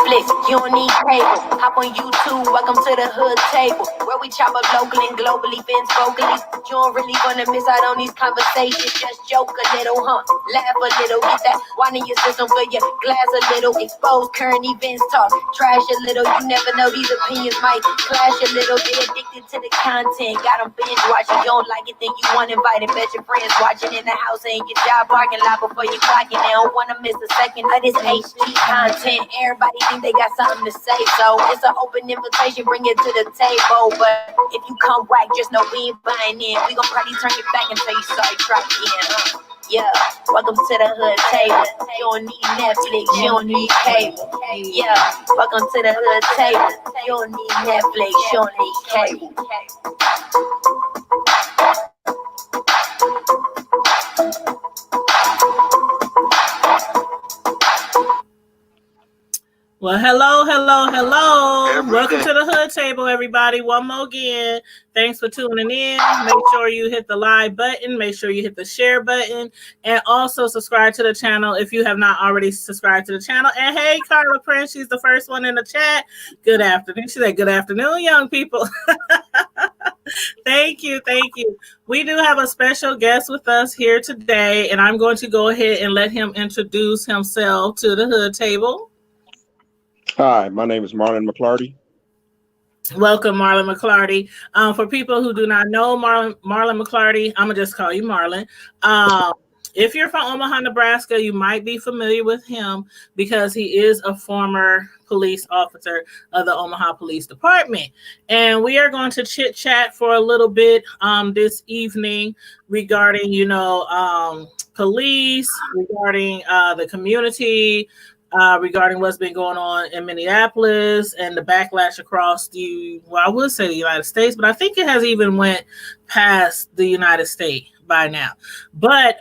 Netflix, you don't need cable. Hop on YouTube, welcome to the hood table, where we chop up local and global events vocally. You don't really wanna miss out on these conversations. Just joke a little, laugh a little, get that wine in your system, fill your glass a little, expose current events, talk trash a little. You never know, these opinions might clash a little. They addicted to the content, got them binge watching. You don't like it, then you want invited. Bet your friends watching in the house and your job parking lot before you clock it. They don't wanna miss a second of this HD content. Everybody think they got something to say, so it's an open invitation, bring it to the table. But if you come whack, just know we ain't buying in. We gon' probably turn it back and say you sorry, try again. Yeah, welcome to the hood table. You don't need Netflix, you don't need cable. Yeah, welcome to the hood table. You don't need Netflix, you don't need cable. Well, hello. Welcome to the Hood Table, everybody. One more again. Thanks for tuning in. Make sure you hit the like button. Make sure you hit the share button. And also subscribe to the channel if you have not already subscribed to the channel. And hey, Carla Prince, she's the first one in the chat. Good afternoon. She said, good afternoon, young people. Thank you. We do have a special guest with us here today, and I'm going to go ahead and let him introduce himself to the Hood Table. Hi, my name is Marlin McClarty. Welcome, Marlin McClarty. For people who do not know Marlin McClarty, I'm going to just call you Marlin. If you're from Omaha, Nebraska, you might be familiar with him because he is a former police officer of the Omaha Police Department. And we are going to chit chat for a little bit this evening regarding, police, regarding the community, regarding what's been going on in Minneapolis and the backlash across I would say the United States, but I think it has even went past the United States by now. But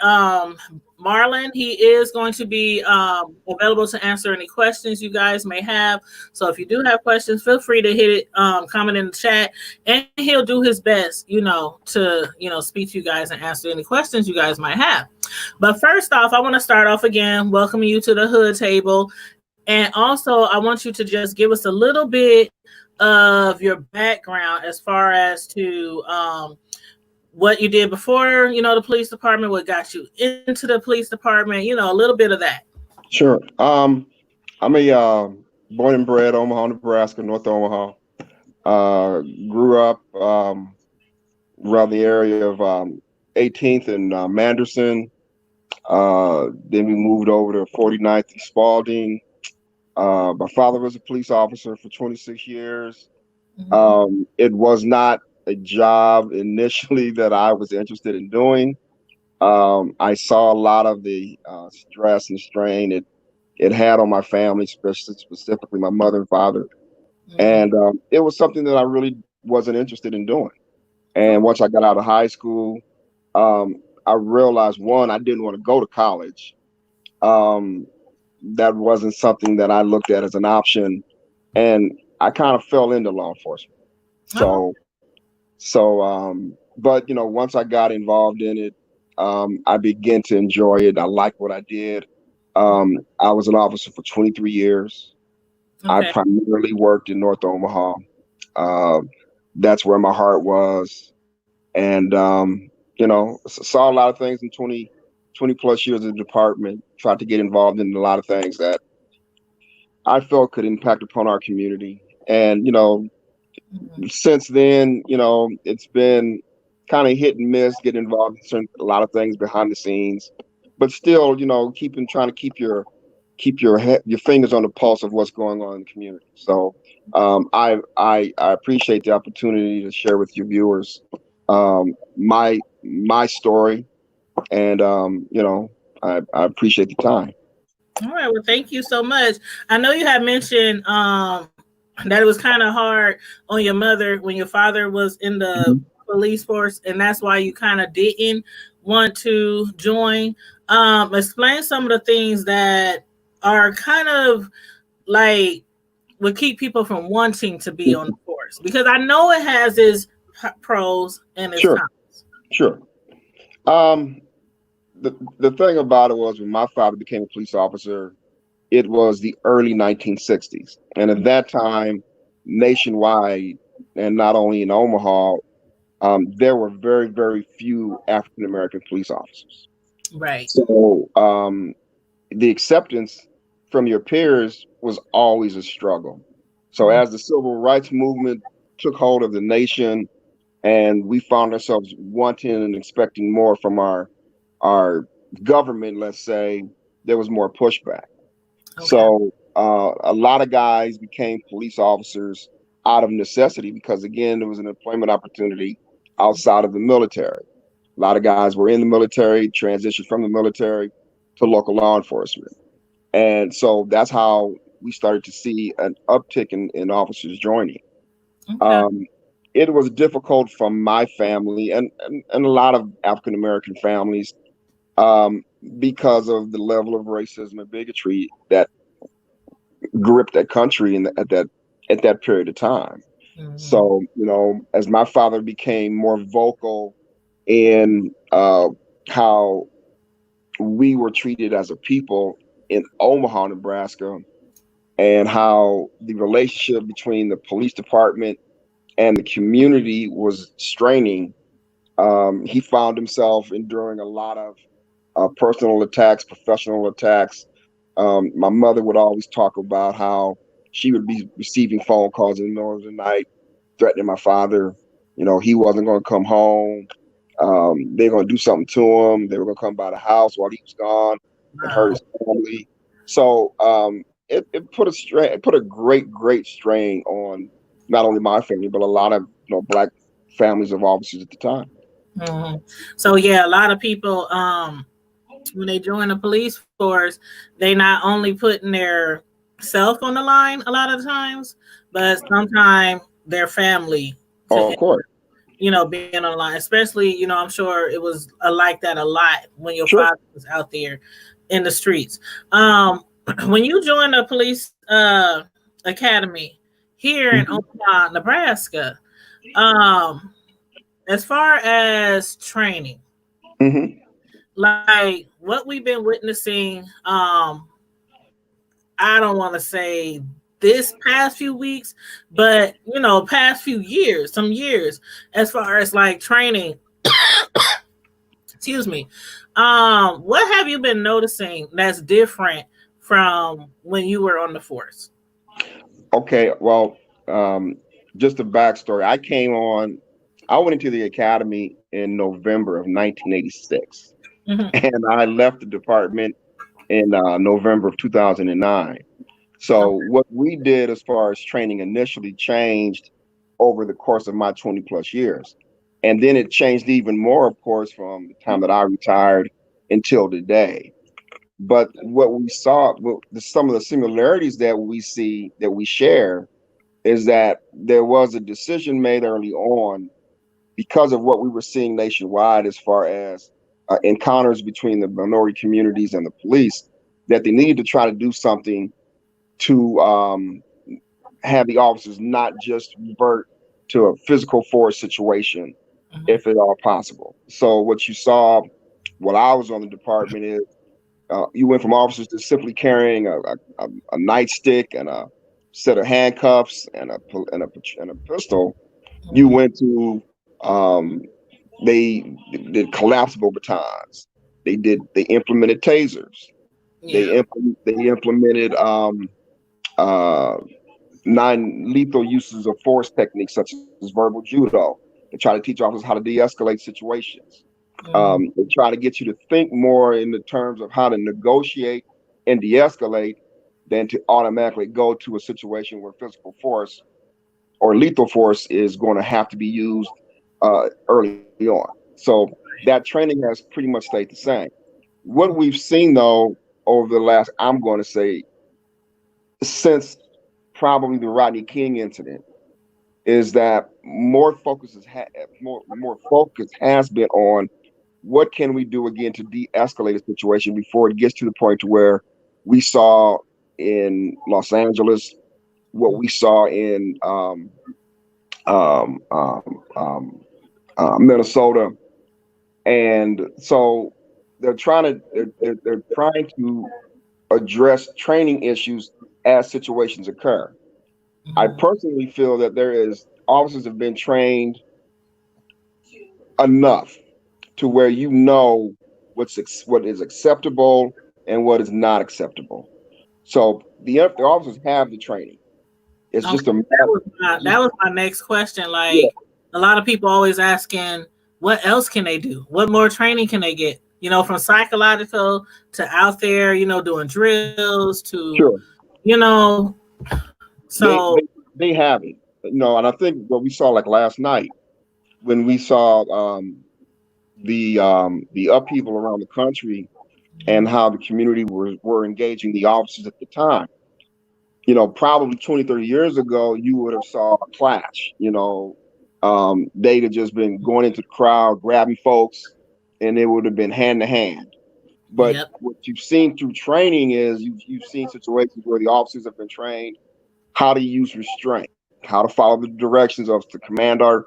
Marlin, he is going to be available to answer any questions you guys may have. So if you do have questions, feel free to hit it, comment in the chat, and he'll do his best, to, speak to you guys and answer any questions you guys might have. But first off, I want to start off again, welcoming you to the Hood Table. And also, I want you to just give us a little bit of your background as far as to what you did before, the police department, what got you into the police department, a little bit of that. Sure. I'm a born and bred Omaha, Nebraska, North Omaha. Grew up around the area of 18th and Manderson. Then we moved over to 49th and Spalding. My father was a police officer for 26 years. Mm-hmm. It was not a job initially that I was interested in doing. I saw a lot of the stress and strain it had on my family, specifically my mother and father. Mm-hmm. And it was something that I really wasn't interested in doing. And once I got out of high school, I realized, one, I didn't want to go to college. That wasn't something that I looked at as an option. And I kind of fell into law enforcement. But once I got involved in it, I began to enjoy it. I liked what I did. I was an officer for 23 years. Okay. I primarily worked in North Omaha. That's where my heart was. And, saw a lot of things in 20 plus years of the department, tried to get involved in a lot of things that I felt could impact upon our community. And, since then, it's been kind of hit and miss, get involved in a lot of things behind the scenes, but still, trying to keep your fingers on the pulse of what's going on in the community. So I appreciate the opportunity to share with your viewers my story, and I appreciate the time. All right, well, thank you so much. I know you had mentioned that it was kind of hard on your mother when your father was in the police force, and that's why you kind of didn't want to join. Explain some of the things that are kind of like would keep people from wanting to be on the force, because I know it has its pros and its cons. Sure. The thing about it was when my father became a police officer, it was the early 1960s. And at that time, nationwide, and not only in Omaha, there were very, very few African American police officers. Right. So the acceptance from your peers was always a struggle. So Mm, as the civil rights movement took hold of the nation, and we found ourselves wanting and expecting more from our government, let's say, there was more pushback. okay. So a lot of guys became police officers out of necessity because, again, there was an employment opportunity outside of the military. A lot of guys were in the military, transitioned from the military to local law enforcement. And so that's how we started to see an uptick in officers joining. Okay. Um, it was difficult for my family and a lot of African American families um, because of the level of racism and bigotry that gripped that country at that period of time. Hmm. So, as my father became more vocal in how we were treated as a people in Omaha, Nebraska, and how the relationship between the police department and the community was straining, he found himself enduring a lot of personal attacks, professional attacks. My mother would always talk about how she would be receiving phone calls in the middle of the night threatening my father. He wasn't going to come home. They were going to do something to him. They were going to come by the house while he was gone and hurt Wow. his family. So it put a strain, it put a great strain on not only my family but a lot of black families of officers at the time. Hmm. So yeah, a lot of people, when they join the police force, they not only putting their self on the line a lot of times, but sometimes their family Oh, to, of course, being on the line. Especially, I'm sure it was like that a lot when your sure. father was out there in the streets. When you joined the police academy here in Mhm. Omaha, Nebraska, um, as far as training, Mhm. like what we've been witnessing, I don't want to say this past few weeks, but past few years, some years, as far as like training, excuse me. What have you been noticing that's different from when you were on the force? Okay, well, um, just a backstory. I went into the academy in November of 1986, Hmm. and I left the department in November of 2009. So what we did as far as training initially changed over the course of my 20 plus years. And then it changed even more, of course, from the time that I retired until today. But what we saw, well, some of the similarities that we see that we share is that there was a decision made early on because of what we were seeing nationwide as far as encounters between the minority communities and the police, that they needed to try to do something to have the officers not just revert to a physical force situation Hmm. if at all possible. So what you saw while I was on the department is you went from officers to simply carrying a nightstick and a set of handcuffs and a pistol. You Hmm. went to um, they did collapsible batons. They implemented tasers. Yeah. They implemented uh, non-lethal uses of force techniques such as verbal judo. They try to teach officers how to de-escalate situations. Hmm. They try to get you to think more in the terms of how to negotiate and de-escalate than to automatically go to a situation where physical force or lethal force is going to have to be used early on. So that training has pretty much stayed the same. What we've seen though over the last, I'm going to say, since probably the Rodney King incident, is that more focus has been on what can we do again to de-escalate a situation before it gets to the point to where we saw in Los Angeles, what we saw in um, um, um, Minnesota, and so they're trying to address training issues as situations occur. I Mhm. personally feel that there is officers have been trained enough to where you know what is acceptable and what is not acceptable. So the officers have the training. It's Okay, just a matter. It's just, that was my next question. yeah, Like a lot of people always asking, what else can they do? What more training can they get? You know, from psychological to out there, you know, doing drills to, sure. you know, They so they they have it. And I think what we saw like last night when we saw the upheaval around the country and how the community were engaging the officers at the time. Probably 20, 30 years ago, you would have saw a clash. They'd have just been going into the crowd, grabbing folks, and it would have been hand to hand. But yep, what you've seen through training is you've seen situations where the officers have been trained how to use restraint, how to follow the directions of the commander,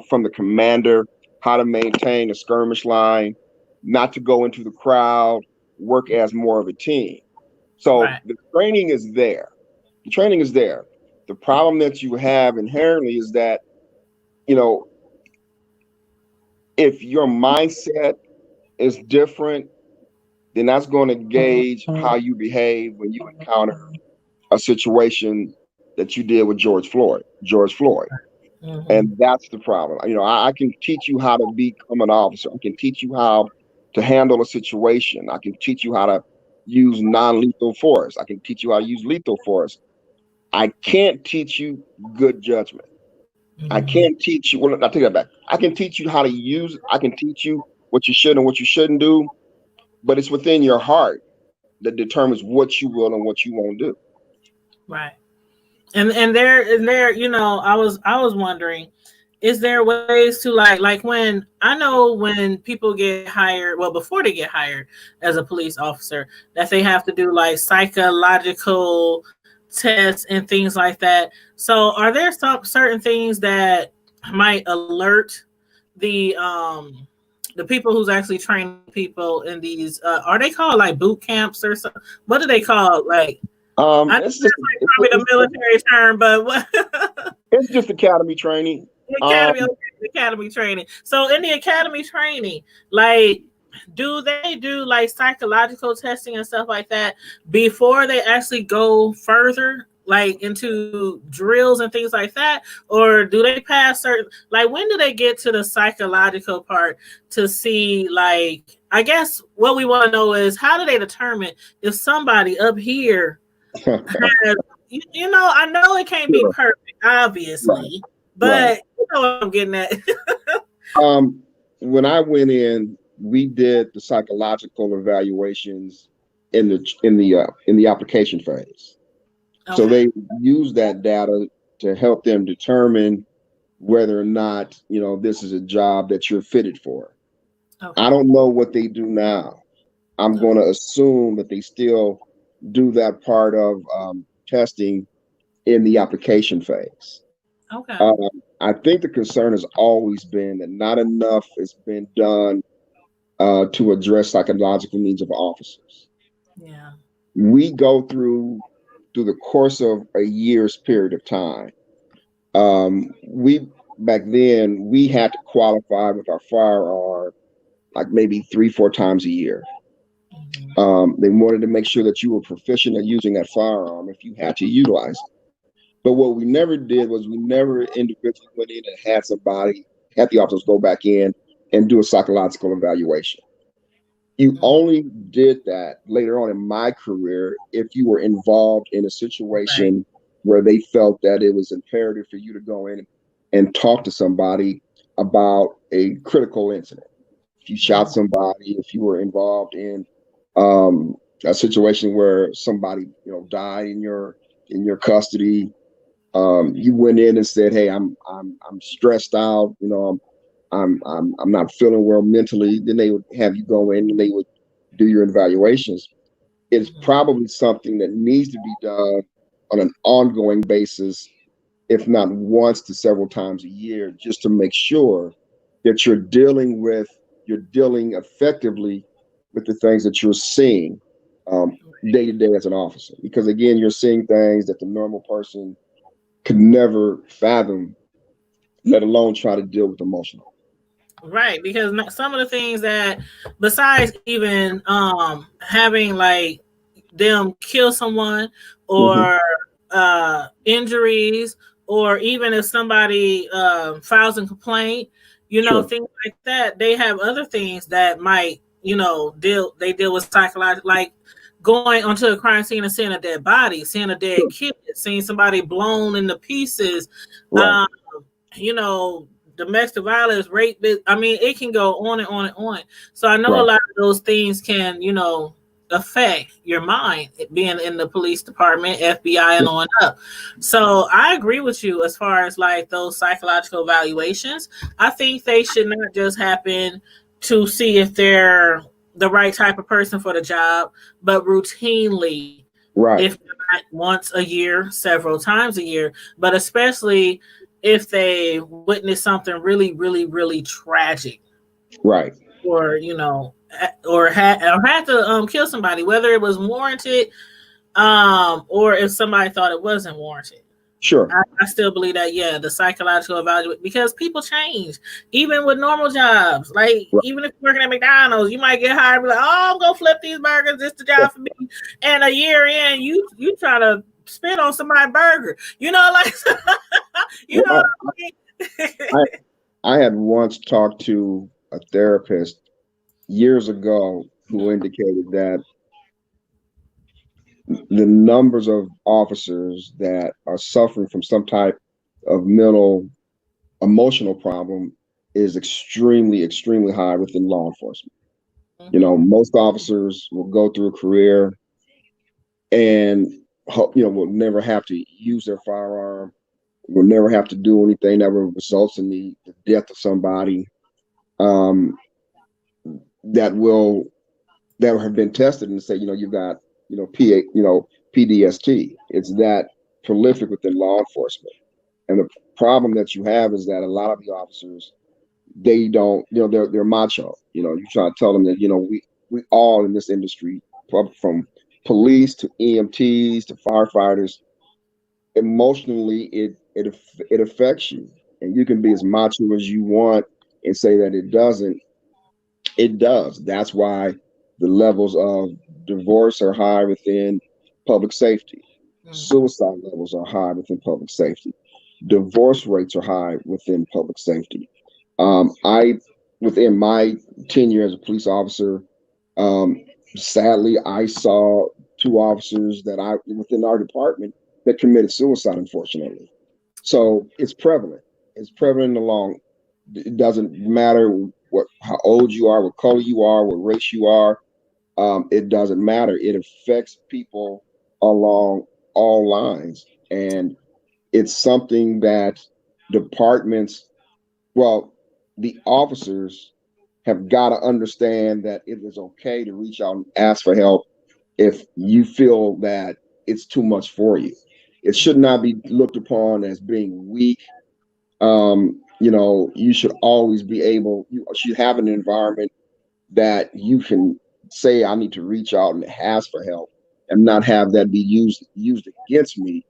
from the commander, how to maintain a skirmish line, not to go into the crowd, work as more of a team. So right. the training is there. The training is there. The problem that you have inherently is that, you know, if your mindset is different, then that's going to gauge how you behave when you encounter a situation that you did with George Floyd. George Floyd. Hmm. And that's the problem. I can teach you how to become an officer. I can teach you how to handle a situation. I can teach you how to use non-lethal force. I can teach you how to use lethal force. I can't teach you good judgment. I Hmm. can't teach you. Well, I take that back. I can teach you how to use. I can teach you what you should and what you shouldn't do. But it's within your heart that determines what you will and what you won't do. Right. And there, you know, I was wondering, is there ways to like when I know when people get hired, well before they get hired as a police officer, that they have to do like psychological tests and things like that. So are there some certain things that might alert the the people who's actually training people in these are they called like boot camps or something? What do they call like I know It's just that's like probably the military term, but what it's just academy training. Um, academy, okay, academy training. So in the academy training, like, do they do like psychological testing and stuff like that before they actually go further, like into drills and things like that, or do they pass certain? Like, when do they get to the psychological part to see? Like, I guess what we want to know is how do they determine if somebody up here has, you know, I know it can't be sure, perfect, right, obviously, right. but you know what I'm getting at. Um, when I went in, we did the psychological evaluations in the application phase. So Okay. they use that data to help them determine whether or not this is a job that you're fitted for. I Okay. don't know what they do now. I'm Okay. going to assume that they still do that part of testing in the application phase. Okay. Um, I think the concern has always been that not enough has been done to address psychological needs of officers. Yeah. We go through the course of a year's period of time. We back then we had to qualify with our firearm like maybe 3, 4 times a year. Hmm. They wanted to make sure that you were proficient at using that firearm if you had to utilize it. But what we never did was we never individually went in and had the officers go back in and do a psychological evaluation. You only did that later on in my career if you were involved in a Right. situation where they felt that it was imperative for you to go in and talk to somebody about a critical incident. If you shot Hmm. somebody, if you were involved in um, a situation where somebody died in your custody, you went in and said, "Hey, I'm stressed out. I'm not feeling well mentally." Then they would have you go in and they would do your evaluations. It's Hmm. probably something that needs to be done on an ongoing basis, if not once to several times a year, just to make sure that you're dealing effectively with the things that you're seeing. day to day as an officer, because again, you're seeing things that the normal person could never fathom, let alone try to deal with emotional. Right, because some of the things that, besides even having like them kill someone Hmm. or injuries, or even if somebody files a complaint, Sure. things like that, they have other things that might, deal with psychological, like going onto a crime scene and seeing a dead body, seeing a dead Sure. kid, seeing somebody blown into pieces. Right. Um, you know, Domestic violence, rape. I mean, it can go on and on and on. So I know a Right. lot of those things can, affect your mind, being in the police department, FBI, and on up. So I agree with you as far as like those psychological evaluations. I think they should not just happen to see if they're the right type of person for the job, but routinely, Right. if not once a year, several times a year, but especially if they witness something really, really, really tragic, Right. or or had to kill somebody, whether it was warranted, or if somebody thought it wasn't warranted. Sure. I still believe that, yeah, the psychological evaluation, because people change, even with normal jobs. Like, Right. even if you're working at McDonald's, you might get hired and be like, oh, I'm gonna flip these burgers, this the job for me. And a year in, you try to spit on somebody's burger. Like you know Well, what I mean? I I had once talked to a therapist years ago who indicated that the numbers of officers that are suffering from some type of mental emotional problem is extremely, extremely high within law enforcement. Mhm. Most officers will go through a career and will never have to use their firearm, will never have to do anything that will result in the death of somebody, um, that will that have been tested and say, you've got, PDST. It's that prolific within law enforcement. And the problem that you have is that a lot of the officers, they don't, they're macho. You try to tell them that, we all in this industry, from police to EMTs to firefighters, emotionally it affects you. And you can be as macho as you want and say that it doesn't. It does. That's why the levels of divorce are high within public safety. Mhm. Suicide levels are high within public safety. Divorce rates are high within public safety. I, within my tenure as a police officer, um, sadly, I saw two officers that within our department that committed suicide, unfortunately. So it's prevalent. It's prevalent along. It doesn't matter how old you are, what color you are, what race you are. It doesn't matter. It affects people along all lines, and it's something that departments, well, the officers have got to understand that it is okay to reach out and ask for help if you feel that it's too much for you. It should not be looked upon as being weak. You should always be able, you should have an environment that you can say, I need to reach out and ask for help, and not have that be used against me,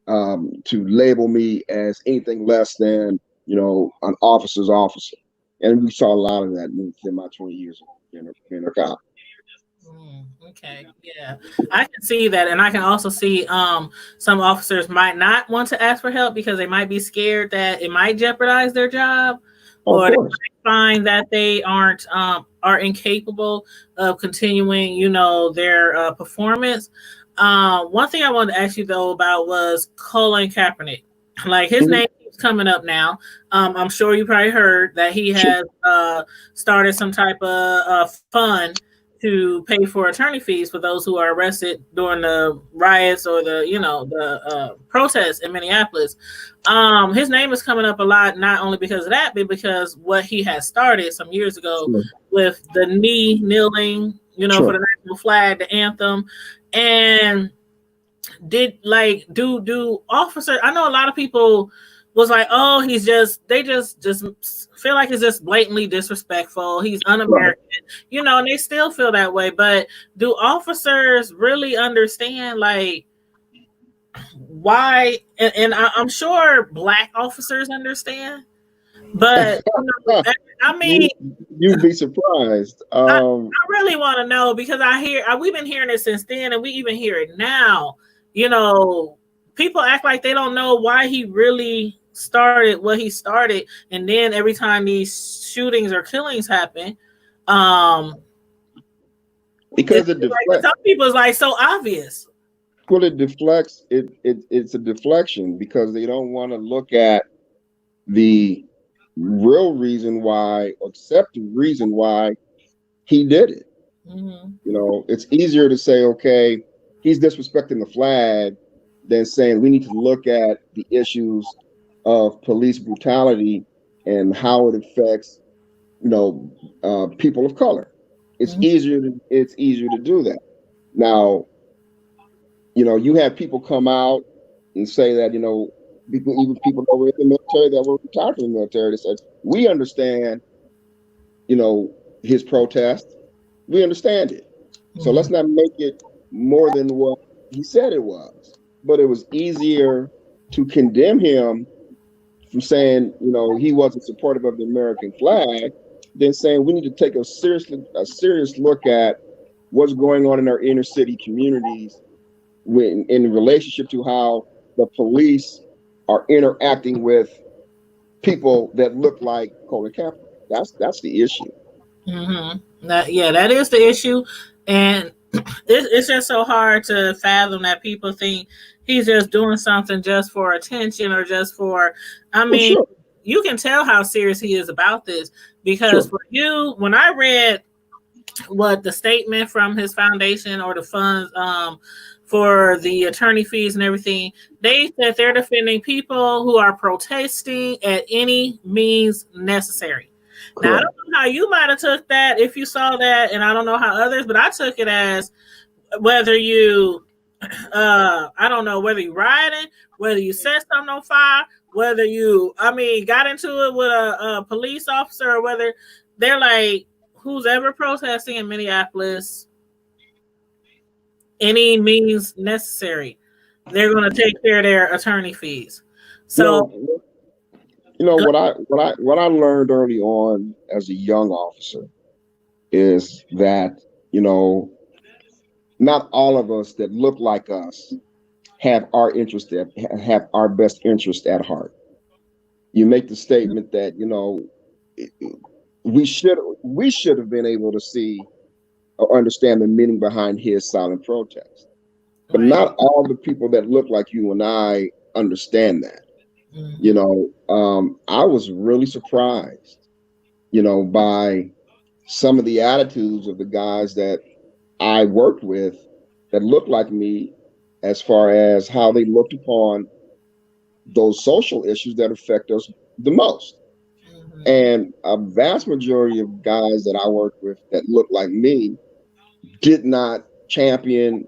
to label me as anything less than, an officer's officer. And we saw a lot of that in my 20 years of being a cop. Okay, yeah, I can see that, and I can also see some officers might not want to ask for help because they might be scared that it might jeopardize their job, Oh, of or they course. might find that they are incapable of continuing, their performance. One thing I wanted to ask you though about was Colin Kaepernick. Like, his Mhm. name keeps coming up now. I'm sure you probably heard that he Sure. has started some type of fund to pay for attorney fees for those who are arrested during the riots or the protests in Minneapolis. His name is coming up a lot, not only because of that, but because what he has started some years ago Sure. with the kneeling, for Sure. the national flag, the anthem. And did, like, do officers, I know a lot of people was like, oh, they just feel like he's just blatantly disrespectful. He's Right. un-American, and they still feel that way. But do officers really understand, like, why? And I'm sure Black officers understand, but I mean, You, you'd be surprised. I really want to know because we've been hearing it since then, and we even hear it now. You know, people act like they don't know why he really started what he started, and then every time these shootings or killings happen, um, because it like to deflects. some people it's like so obvious. Well, it deflects. It's a deflection because they don't want to look at the real reason why, accept the reason why he did it. Mm-hmm. It's easier to say, okay, he's disrespecting the flag than saying we need to look at the issues of police brutality and how it affects, people of color. It's easier to do that. Now, you have people come out and say that, even people that were in the military that were retired from the military, they said, we understand, you know, his protest. We understand it. So Mm-hmm. let's not make it more than what he said it was. But it was easier to condemn him from saying, he wasn't supportive of the American flag than saying we need to take a serious look at what's going on in our inner city communities in relationship to how the police are interacting with people that look like Colin Kaepernick. That's the issue. Mm-hmm. That is the issue, and it's just so hard to fathom that people think he's just doing something just for attention or just for. I Well, mean, sure, you can tell how serious he is about this because sure. for you, when I read what the statement from his foundation or the funds for the attorney fees and everything, they said they're defending people who are protesting at any means necessary. Now I Correct. don't know how you might have took that if you saw that, and I don't know how others, but I took it as whether you I don't know whether you rioting, whether you set something on fire, whether you got into it with a police officer, or whether they're like who's ever protesting in Minneapolis, any means necessary, they're going to take care of their attorney fees. You So know, what I learned early on as a young officer is that not all of us that look like us have our best interest at heart. You make the statement that we should have been able to see or understand the meaning behind his silent protest, but right. not all the people that look like you and I understand that. Mm-hmm. I was really surprised, by some of the attitudes of the guys that I worked with that looked like me, as far as how they looked upon those social issues that affect us the most. Mm-hmm. And a vast majority of guys that I worked with that looked like me did not champion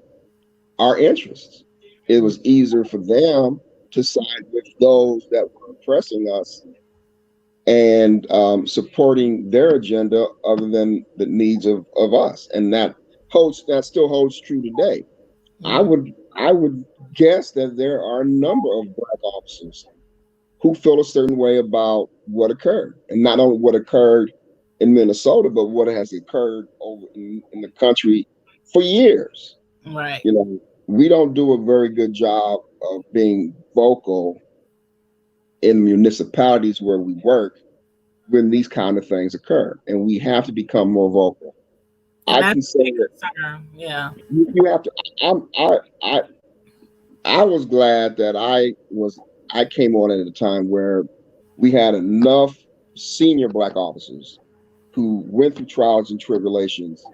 our interests. It was easier for them to side with those that were oppressing us and supporting their agenda other than the needs of us. And that still holds true today. I Mm-hmm. would I would guess that there are a number of black officers who feel a certain way about what occurred, and not only what occurred in Minnesota, but what has occurred over in the country for years. Right. We don't do a very good job of being vocal in municipalities where we work when these kind of things occur, and we have to become more vocal. And I that's can a say big that concern. Yeah. you have to. I was glad that I came on at a time where we had enough senior black officers who went through trials and tribulations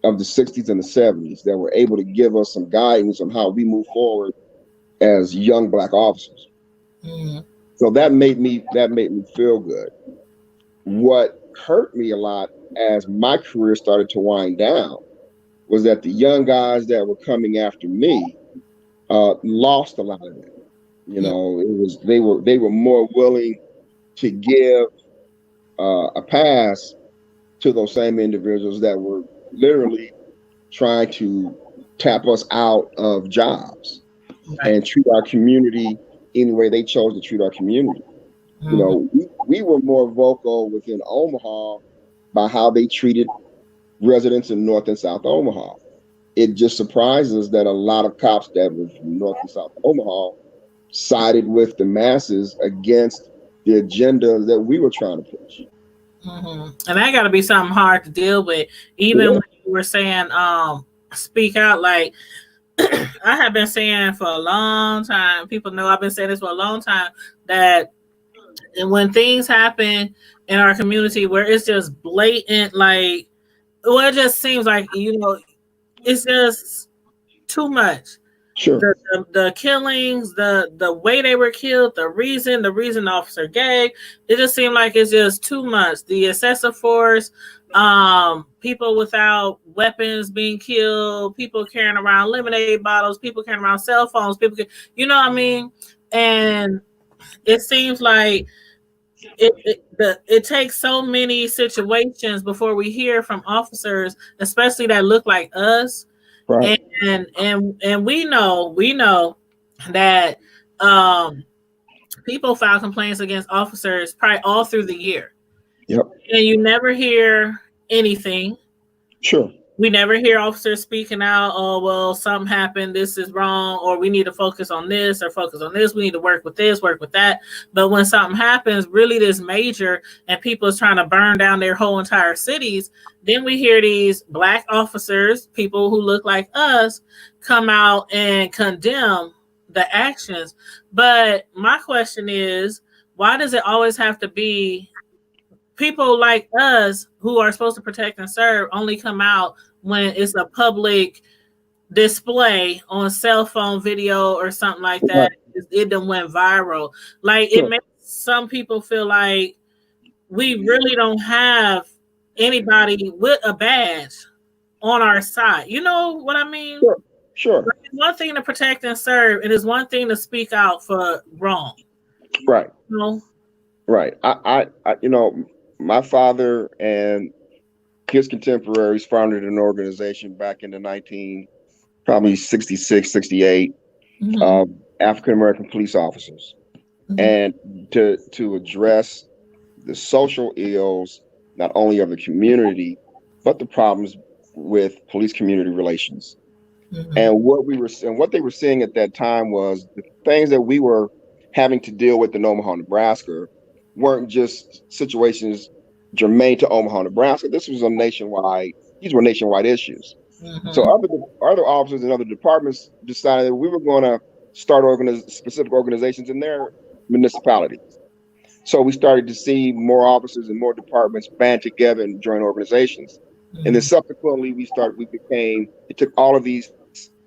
of the 60s and the 70s that were able to give us some guidance on how we move forward as young black officers. Mm-hmm. So that made me feel good. What hurt me a lot as my career started to wind down was that the young guys that were coming after me lost a lot of that. You know, it was they were more willing to give a pass to those same individuals that were literally trying to tap us out of jobs Right. and treat our community any way they chose to treat our community. You Mm-hmm. know, we were more vocal within Omaha by how they treated residents in North and South Omaha. It just surprises that a lot of cops that were from North and South Omaha sided with the masses against the agenda that we were trying to push. Mm-hmm. And that got to be something hard to deal with. Even Yeah, when you were saying, speak out, like I have been saying for a long time, people know I've been saying this for a long time, that and when things happen in our community where it's just blatant, like, well, it just seems like, it's just too much. sure. The killings, the way they were killed, the reason the officer gave, it just seemed like it's just too much. The excessive force, people without weapons being killed, people carrying around lemonade bottles, people carrying around cell phones, you know what I mean? And it seems like it takes so many situations before we hear from officers, especially that look like us, Right. and we know that um people file complaints against officers probably all through the year, Yep. and you never hear anything. Sure. We never hear officers speaking out, oh, well, something happened, this is wrong, or we need to focus on this or focus on this, we need to work with this, work with that. But when something happens really this major and people is trying to burn down their whole entire cities, then we hear these black officers, people who look like us, come out and condemn the actions. But my question is, why does it always have to be people like us who are supposed to protect and serve only come out when it's a public display on cell phone video or something like Right. that? It done went viral. Like, it Sure. makes some people feel like we really don't have anybody with a badge on our side. You know what I mean? Sure. Sure. Like, it's one thing to protect and serve, it is one thing to speak out for wrong. Right. You know? Right. You know, my father and his contemporaries founded an organization back in the 19 probably 66, 68 Mm-hmm. of African American police officers, Mm-hmm. and to address the social ills not only of the community but the problems with police community relations. Mm-hmm. And what they were seeing at that time was the things that we were having to deal with in Omaha, Nebraska, weren't just situations germane to Omaha, Nebraska. This was a nationwide. These were nationwide issues. So Mm-hmm. other officers in other departments decided that we were going to start specific organizations in their municipalities. So we started to see more officers and more departments band together and join organizations. And then Mm-hmm. subsequently, it took all of these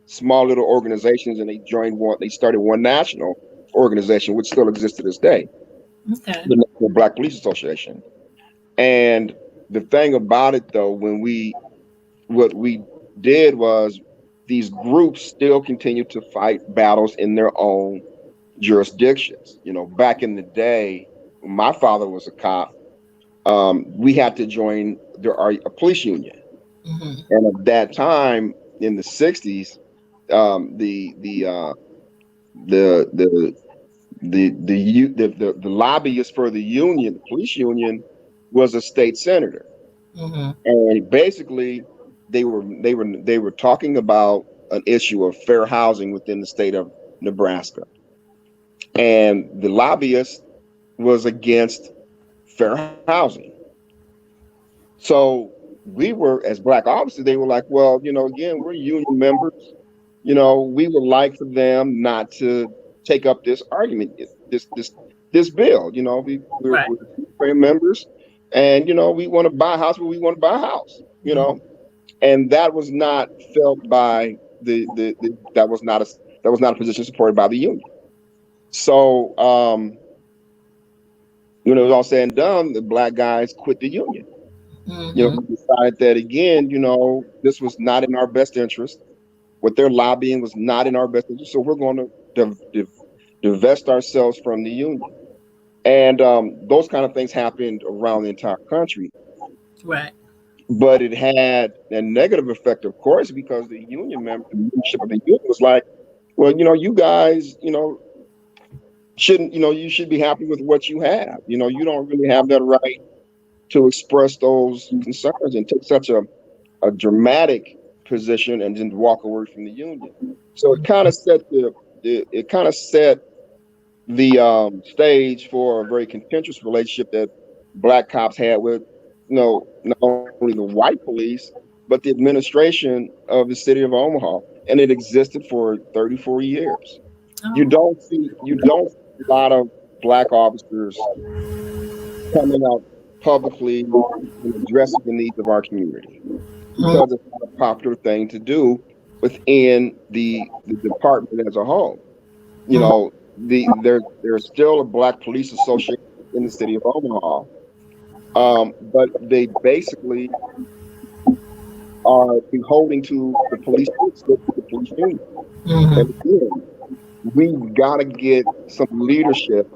small little organizations and they started one national organization, which still exists to this day, Okay. the National Black Police Association. And the thing about it, though, what we did was these groups still continue to fight battles in their own jurisdictions. You know, back in the day, when my father was a cop, we had to join a police union, Mm-hmm. and at that time in the '60s, the the the lobbyist for the union, the police union, was a state senator, Mm-hmm. and basically they were talking about an issue of fair housing within the state of Nebraska, and the lobbyist was against fair housing. So we were, as black officers, they were like, well, again, we're union members. We would like for them not to take up this argument, this bill. We're Right. members, and we want to buy a house where we want to buy a house. And that was not felt by that was not a position supported by the union. So when it was all said and done, the black guys quit the union. Mm-hmm. We decided that again, this was not in our best interest. What they're lobbying was not in our best interest. So we're going to divest ourselves from the Union. And those kind of things happened around the entire country. Right. But it had a negative effect, of course, because the membership of the union was like, well, you guys, shouldn't, you should be happy with what you have. You don't really have that right to express those concerns and take such a dramatic position and then walk away from the union. So it kind of set the stage for a very contentious relationship that black cops had with, not only the white police, but the administration of the city of Omaha, and it existed for 34 years. Oh. You don't see a lot of black officers coming out publicly and addressing the needs of our community Mm. because it's not a popular thing to do within the department as a whole. You Mm. know, there's still a black police association in the city of Omaha, but they basically are beholding to the police, the police union. And Mhm. again, we've got to get some leadership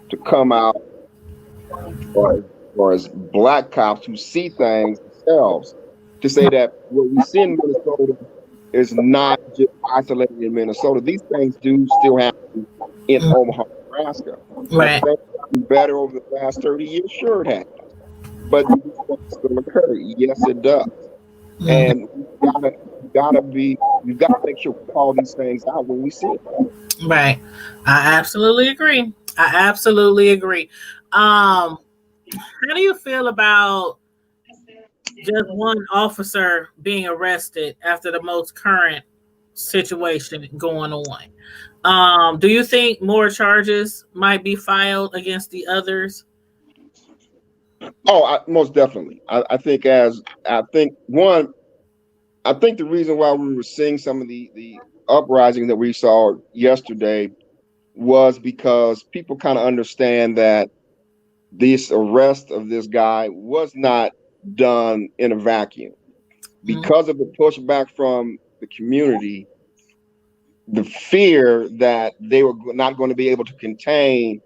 to come out, or or as black cops who see things themselves, to say that what we see in Minnesota is not just isolated in Minnesota. These things do still happen in Mm. Omaha, Nebraska. Have Right. things gotten better over the last 30 years? Sure, it has. But do these things still occur? Yes, it does. Mhm. And we've got to make sure we call these things out when we see it. Right. I absolutely agree. I absolutely agree. How do you feel about just one officer being arrested after the most current situation going on? Do you think more charges might be filed against the others? Oh, most definitely. I think the reason why we were seeing some of the uprising that we saw yesterday was because people kind of understand that this arrest of this guy was not done in a vacuum. Mm. Because of the pushback from the community, the fear that they were not going to be able to contain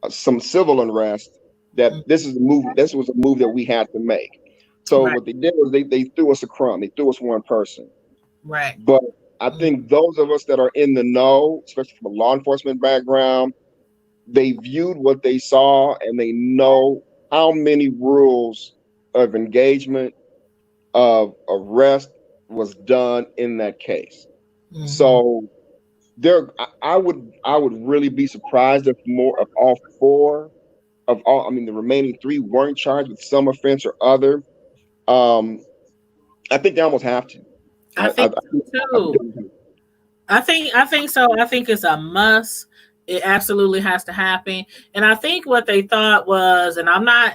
some civil unrest, that this was a move that we had to make. So Right. what they did was they threw us a crumb. They threw us one person. Right. But I Mm. think those of us that are in the know, especially from a law enforcement background, they viewed what they saw and they know how many rules of engagement, of arrest was done in that case. Mhm. So I would really be surprised if more of all four of all, I mean, the remaining three weren't charged with some offense or other. Um, I think they almost have to. I think so I think too. I think so. I think it's a must. It absolutely has to happen. And I think what they thought was, and I'm not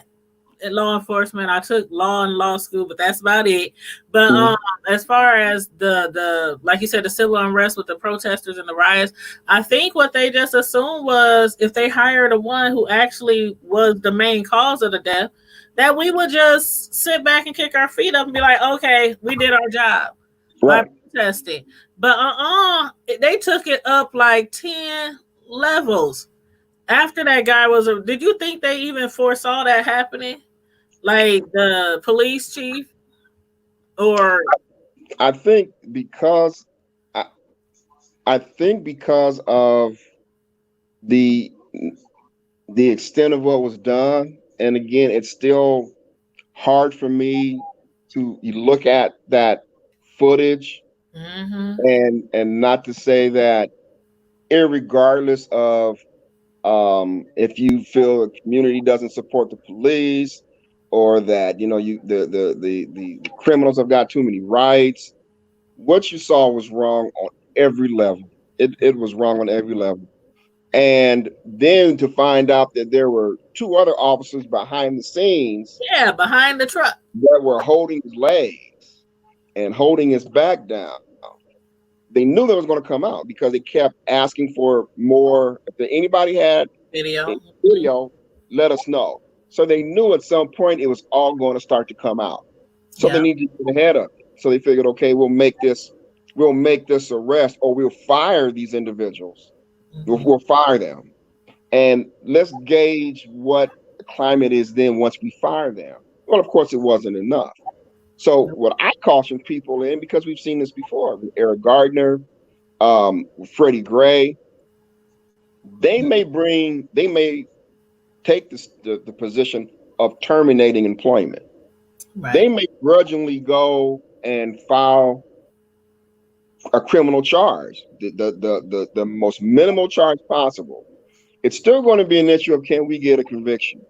in law enforcement. I took law in law school, but that's about it. But Mhm. as far as the like you said, the civil unrest with the protesters and the riots, I think what they just assumed was if they hired a one who actually was the main cause of the death, that we would just sit back and kick our feet up and be like, okay, we did our job by Right. protesting. But they took it up like 10 levels. After that guy was did you think they even foresaw that happening? Like the police chief or I think because I, I think because of the the extent of what was done, and again, it's still hard for me to look at that footage mm-hmm, and not to say that, irregardless of if you feel the community doesn't support the police, or that the criminals have got too many rights, what you saw was wrong on every level. It was wrong on every level. And then to find out that there were two other officers behind the scenes yeah, behind the truck. that were holding his legs and holding his back down, they knew that was going to come out because they kept asking for more. If anybody had Video. a video, let us know. So they knew at some point it was all going to start to come out. So they Yeah. needed to get ahead of it. So they figured, okay, we'll make this arrest, or we'll fire these individuals We'll fire them. And let's gauge what the climate is then once we fire them. Well, of course, it wasn't enough. So what I caution people in, because we've seen this before, with Eric Gardner, Freddie Gray, they may take the position of terminating employment. They Right. may grudgingly go and file a criminal charge, the most minimal charge possible. It's still going to be an issue of can we get a conviction?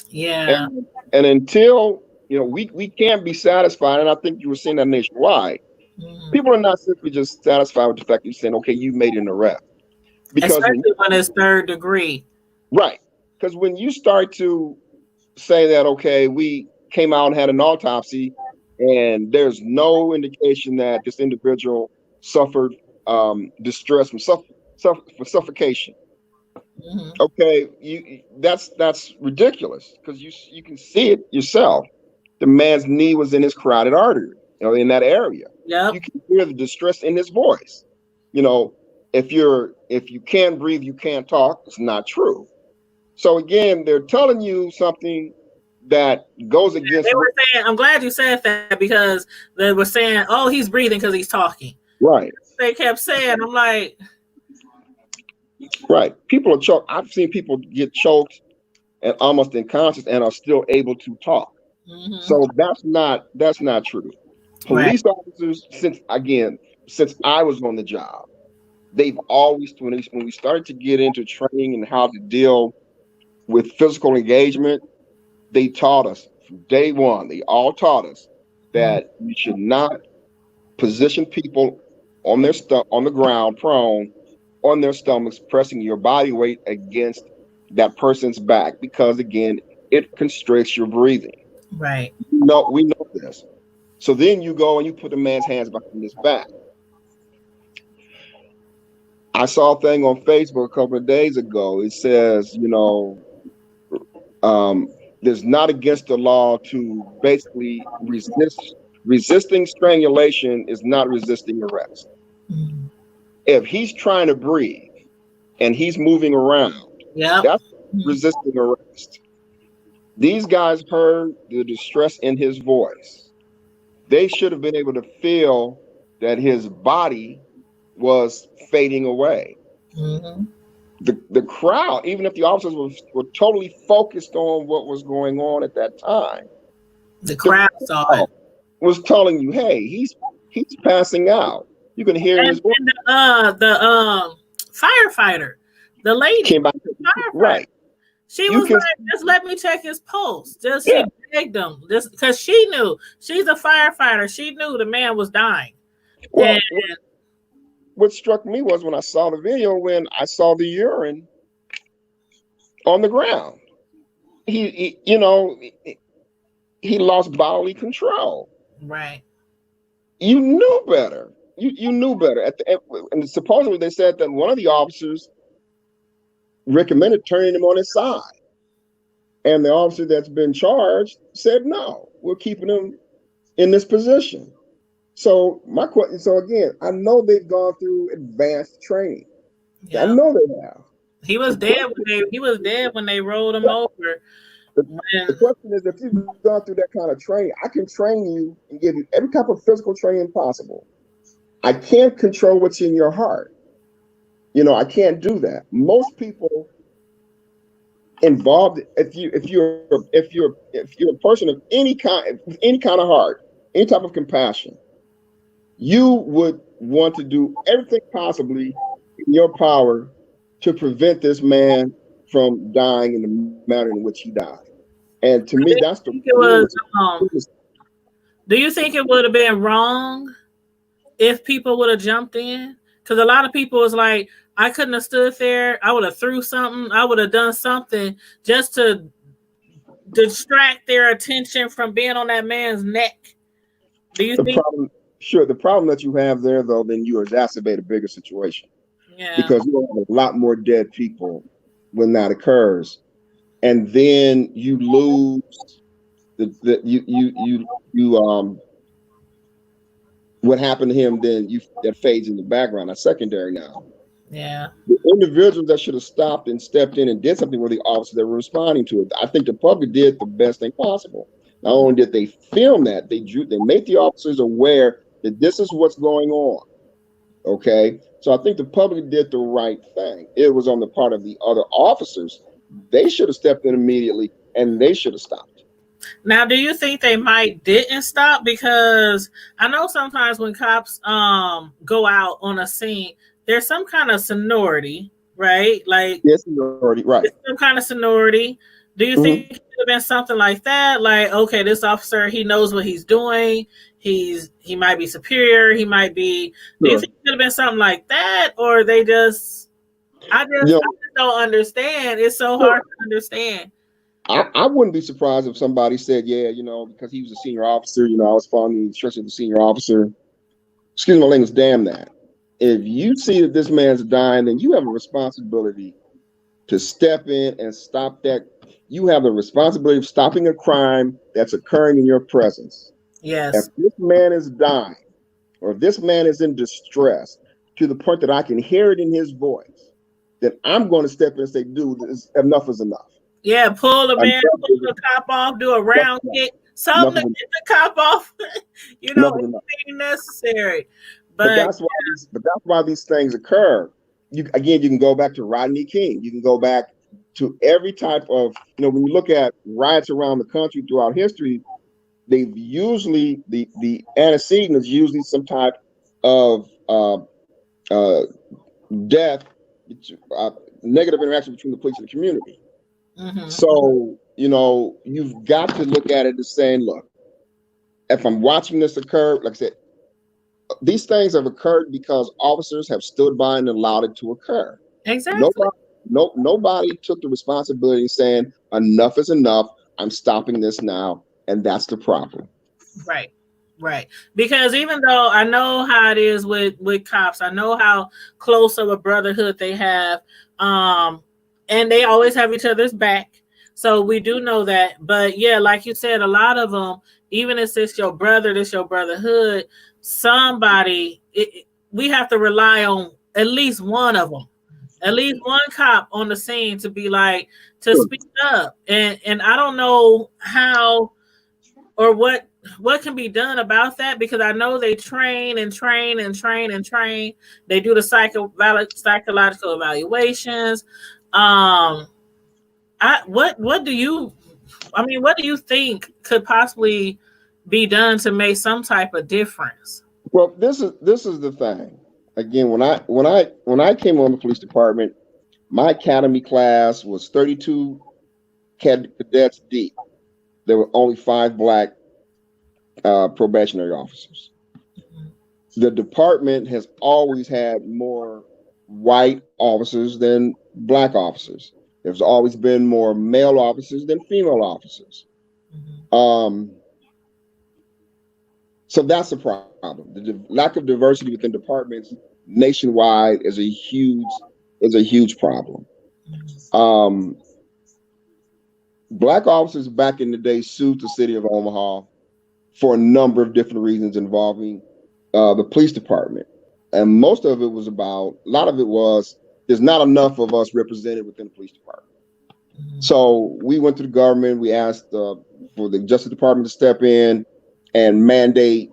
Yeah. And until we can't be satisfied, and I think you were seeing that nationwide. Mhm. People are not simply just satisfied with the fact that you're saying, okay, you made an arrest. Because Especially when it's third degree. right, because when you start to say that, okay, we came out and had an autopsy, and there's no indication that this individual suffered distress from suffocation. Hmm. Okay, that's ridiculous because you can see it yourself. The man's knee was in his carotid artery, in that area. Yep. You can hear the distress in his voice. You know, if you can't breathe, you can't talk. It's not true. So again, they're telling you something that goes against They were saying, I'm glad you said that because they were saying, oh, he's breathing because he's talking. right, They kept saying, I'm like, right. People are choked. I've seen people get choked and almost unconscious and are still able to talk. mm-hmm. So that's not true. Right. Police officers, since I was on the job, they've always when we started to get into training and how to deal with physical engagement, they taught us from day one. They all taught us Mm-hmm. that you should not position people on the ground, prone, on their stomachs, pressing your body weight against that person's back because again, it constricts your breathing. Right. No, we know this. So then you go and you put the man's hands behind his back. I saw a thing on Facebook a couple of days ago. It says, um, there's not against the law to basically resisting strangulation is not resisting arrest. Mm-hmm. If he's trying to breathe and he's moving around, Yep. that's Mm-hmm. resisting arrest. These guys heard the distress in his voice. They should have been able to feel that his body was fading away. Mm-hmm. The crowd, even if the officers were totally focused on what was going on at that time, The the crowd saw crowd it. was telling you, "Hey, he's passing out." You can hear in his voice. And the firefighter, the lady Came back, firefighter, right? she You was can, like, just let me check his pulse. Just yeah. she begged him, just because she knew she's a firefighter. She knew the man was dying. And Well, what struck me was when I saw the video, when I saw the urine on the ground. He lost bodily control. right. You knew better. You knew better. And supposedly they said that one of the officers recommended turning him on his side, and the officer that's been charged said no, we're keeping him in this position. So my question. So again, I know they've gone through advanced training. I Yeah. know they have. He The was dead question, when they rolled him over. the, When the question is, if you've gone through that kind of training, I can train you and give you every type of physical training possible. I can't control what's in your heart. I can't do that. Most people involved, if you're a person of any kind of heart, any type of compassion, you would want to do everything possibly in your power to prevent this man from dying in the manner in which he died. And to me, do you that's the think it was do you think it would have been wrong if people would have jumped in? Because a lot of people was like, I couldn't have stood there. I would have threw something. I would have done something just to distract their attention from being on that man's neck. Do you the think? problem. Sure, the problem that you have there, though, then you exacerbate a bigger situation Yeah. because you have a lot more dead people when that occurs, and then you lose the what happened to him. Then you that fades in the background. That's secondary now. Yeah. The individuals that should have stopped and stepped in and did something were the officers that were responding to it. I think the public did the best thing possible. Not only did they film that, they made the officers aware that this is what's going on. Okay, so I think the public did the right thing. It was on the part of the other officers. They should have stepped in immediately and they should have stopped. Now, do you think they might didn't stop? Because I know sometimes when cops go out on a scene, there's some kind of sonority, right? Like Yes, you already right. it's some kind of sonority. Do you think Mm-hmm. it could have been something like that? Like, okay, this officer, he knows what he's doing. He might be superior. He might be. Do you Sure. think it could have been something like that, or they just? You know, I just don't understand. It's so sure. hard to understand. I wouldn't be surprised if somebody said, yeah, because he was a senior officer, I was following the instructions of the senior officer. Excuse my language, damn that. If you see that this man's dying, then you have a responsibility to step in and stop that. You have the responsibility of stopping a crime that's occurring in your presence. If Yes. this man is dying or if this man is in distress to the point that I can hear it in his voice, then I'm going to step in and say, dude, enough is enough. Yeah, pull the man, Enough pull is the cop off, do a enough. round kick, Enough something to is get the cop off. enough is enough. Anything necessary. But But that's why these things occur. You can go back to Rodney King. You can go back to every type of when you look at riots around the country throughout history, they've usually the antecedent is usually some type of uh, death, uh, negative interaction between the police and the community. mhm, So you've got to look at it as saying, look, if I'm watching this occur, like I said, these things have occurred because officers have stood by and allowed it to occur. exactly. Nobody, nobody took the responsibility saying enough is enough. I'm stopping this now, and that's the problem. Right. Right. Because even though I know how it is with cops, I know how close of a brotherhood they have, um, and they always have each other's back. So we do know that. But yeah, like you said, a lot of them, even if it's your brother, this your brotherhood, we have to rely on at least one of them, at least one cop on the scene to be like to Sure. speak up. And I don't know how or what can be done about that, because I know they train and train and train and train. They do the psychological evaluations. Um, what do you? I mean, what do you think could possibly be done to make some type of difference? Well, this is the thing. Again, when I came on the police department, my academy class was 32 cadets deep. There were only 5 black probationary officers. The department has always had more white officers than black officers. There's always been more male officers than female officers. Mhm. So that's a problem. The lack of diversity within departments nationwide is a huge problem. Um, Black officers back in the day sued the city of Omaha for a number of different reasons involving the police department. And a lot of it was there's not enough of us represented within the police department. So we went to the government, we asked for the Justice Department to step in and mandate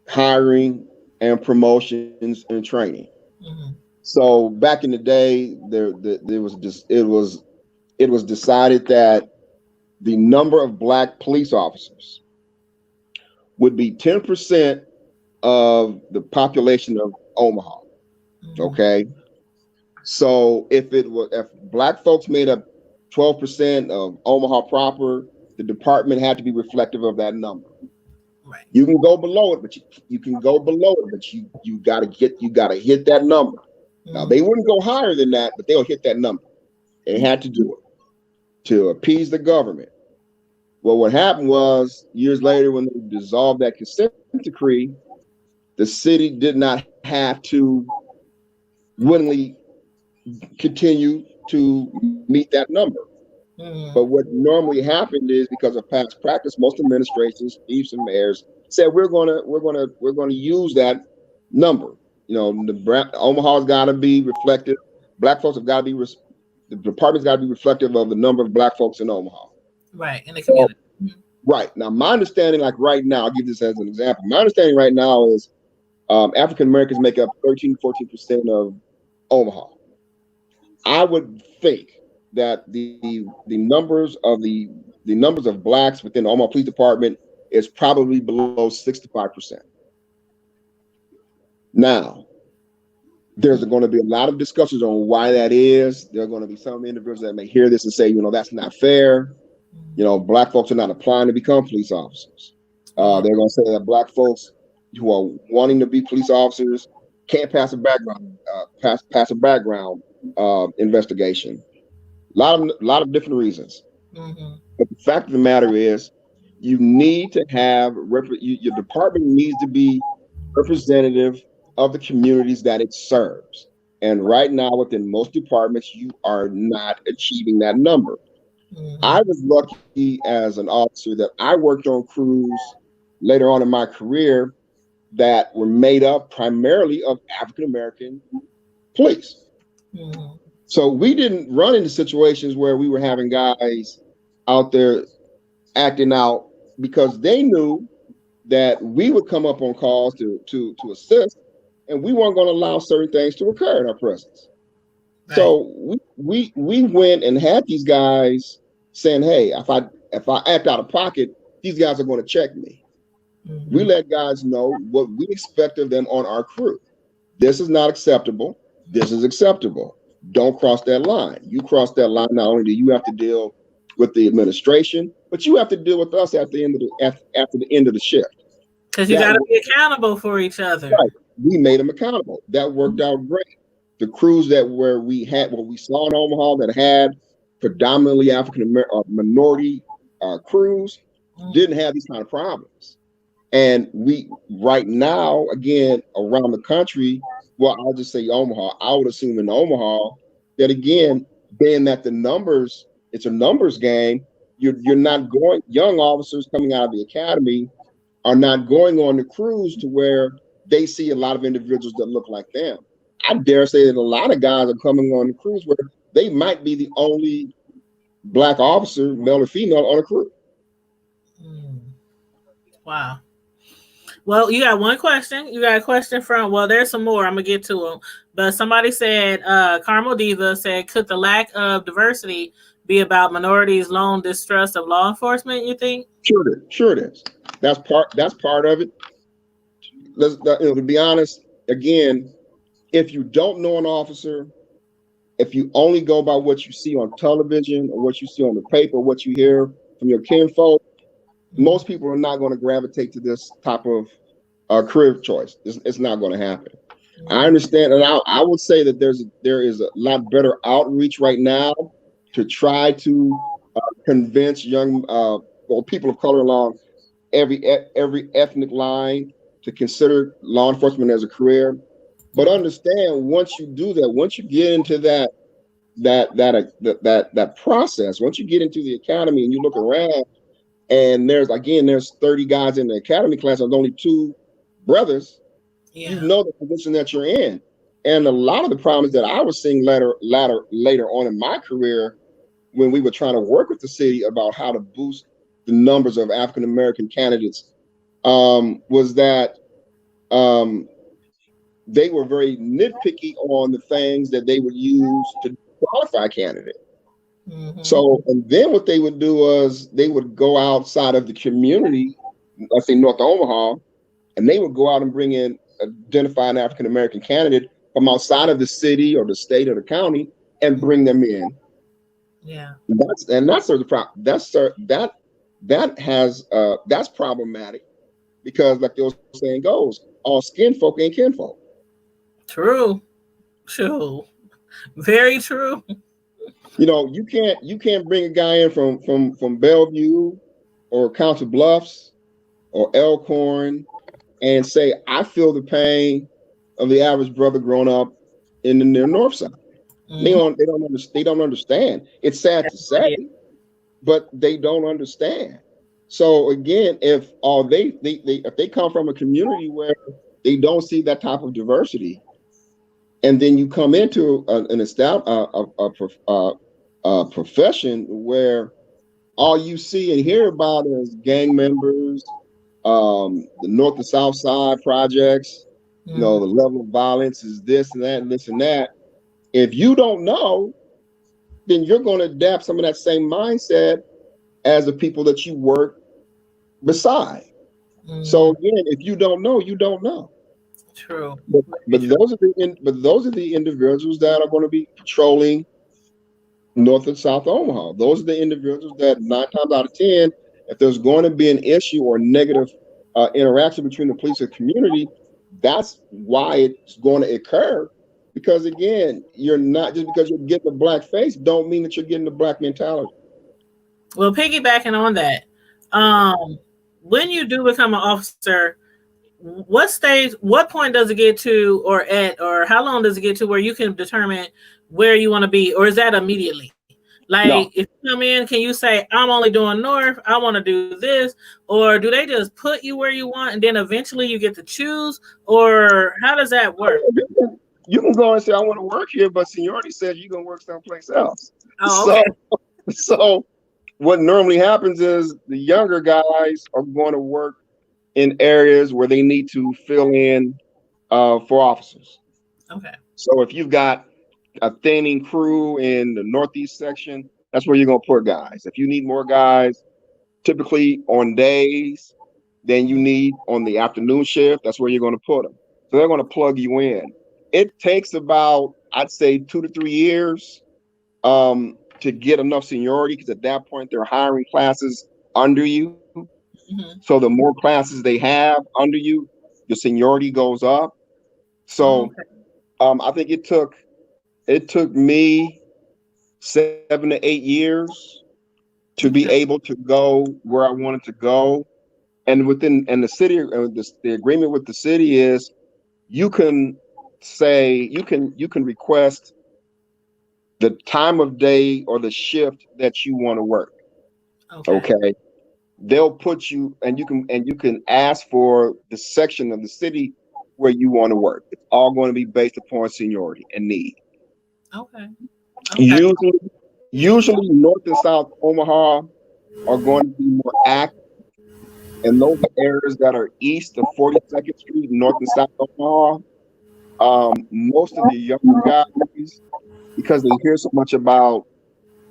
hiring and promotions and training. Mhm. So back in the day, it was decided that the number of black police officers would be 10% of the population of Omaha. Okay. So if black folks made up 12% of Omaha proper, the department had to be reflective of that number. Right. You can go below it, but you can go below it, but you gotta hit that number. Now they wouldn't go higher than that, but they'll hit that number. They had to do it to appease the government. Well, what happened was years later when they dissolved that consent decree, the city did not have to willingly continue to meet that number. But what normally happened is because of past practice, most administrations, chiefs and mayors said we're gonna use that number. Omaha's got to be reflective. Black folks have got to be. The department's got to be reflective of the number of black folks in Omaha. Right, in the So, community. right now, my understanding, like right now, I'll give this as an example. My understanding right now is African Americans make up 13 to 14% of Omaha. I would think that the numbers of the numbers of blacks within the Omaha Police Department is probably below 65%. Now, there's going to be a lot of discussions on why that is. There are going to be some individuals that may hear this and say, that's not fair. Black folks are not applying to become police officers. They're going to say that black folks who are wanting to be police officers can't pass a background investigation. A lot of different reasons. Mm-hmm. But the fact of the matter is, you need to have your department needs to be representative of the communities that it serves. And right now, within most departments, you are not achieving that number. Mm-hmm. I was lucky as an officer that I worked on crews later on in my career that were made up primarily of African American police. Mm-hmm. So we didn't run into situations where we were having guys out there acting out because they knew that we would come up on calls to assist, and we weren't going to allow certain things to occur in our presence. Right. So we went and had these guys saying, "Hey, if I act out of pocket, these guys are going to check me." Mm-hmm. We let guys know what we expect of them on our crew. This is not acceptable. This is acceptable. Don't cross that line. You cross that line, not only do you have to deal with the administration, but you have to deal with us at the end of after the end of the shift. Because you got to be accountable for each other. Right. We made them accountable. That worked out great. The crews that we saw in Omaha that had predominantly African American minority crews didn't have these kind of problems. And we right now, again, around the country, well, I'll just say Omaha. I would assume in Omaha that, again, being that it's a numbers game, you're not going, young officers coming out of the academy are not going on the crews to where they see a lot of individuals that look like them. I dare say that a lot of guys are coming on the crews where they might be the only black officer, male or female, on a crew. Wow. Well, you got one question. You got a question from, well, there's some more. I'm going to get to them. But somebody said, Carmel Diva said, could the lack of diversity be about minorities' lone distrust of law enforcement, you think? Sure it is. That's part of it. To be honest, again, if you don't know an officer, if you only go by what you see on television or what you see on the paper, what you hear from your kinfolk, most people are not going to gravitate to this type of career choice. It's not going to happen. I understand, and I would say that there is a lot better outreach right now to try to convince young people of color along every ethnic line to consider law enforcement as a career. But understand, once you do that, once you get into that process, once you get into the academy and you look around, and there's 30 guys in the academy class, there's only 2 brothers. Yeah. You know the position that you're in. And a lot of the problems that I was seeing later on in my career, when we were trying to work with the city about how to boost the numbers of African American candidates, was that they were very nitpicky on the things that they would use to qualify a candidate. Mm-hmm. So, and then what they would do was they would go outside of the community, let's say North Omaha, and they would go out and bring in, identify an African American candidate from outside of the city or the state or the county and bring them in. Yeah, that's the problem. That's problematic because, like the old saying goes, all skin folk ain't kinfolk. True, very true. You can't bring a guy in from Bellevue or Council Bluffs or Elkhorn and say, I feel the pain of the average brother growing up in the near north side. Mm-hmm. They don't understand. It's sad to say, but they don't understand. So again, if they come from a community where they don't see that type of diversity, and then you come into an a profession where all you see and hear about is gang members, the North and South Side projects. You know, the level of violence is this and that and this and that. If you don't know, then you're going to adapt some of that same mindset as the people that you work beside. So again, if you don't know, you don't know. True. But those are the individuals that are going to be patrolling North and South Omaha. Those are the individuals that 9 times out of 10, if there's going to be an issue or negative interaction between the police and community, that's why it's going to occur. Because again, you're not, just because you're getting a black face, don't mean that you're getting a black mentality. Well, piggybacking on that, when you do become an officer, what point does it get to, or how long does it get to where you can determine where you want to be, or is that immediately? Like, No. if you come in, can you say, I'm only doing north, I want to do this, or do they just put you where you want and then eventually you get to choose, or how does that work? You can go and say, I want to work here, but seniority says you're going to work someplace else. Oh, okay. So what normally happens is the younger guys are going to work in areas where they need to fill in for officers. Okay. So if you've got a thinning crew in the northeast section, that's where you're going to put guys. If you need more guys, typically on days, than you need on the afternoon shift, that's where you're going to put them. So they're going to plug you in. It takes about, I'd say, 2 to 3 years to get enough seniority, because at that point they're hiring classes under you. So the more classes they have under you, your seniority goes up. So I think it took me 7 to 8 years to be able to go where I wanted to go. And the city, the agreement with the city is you can request the time of day or the shift that you want to work. Okay. They'll put you, and you can ask for the section of the city where you want to work. It's all going to be based upon seniority and need. Okay. Usually North and South Omaha are going to be more active, and those are areas that are east of 42nd Street, North and South Omaha. Most of the younger guys, because they hear so much about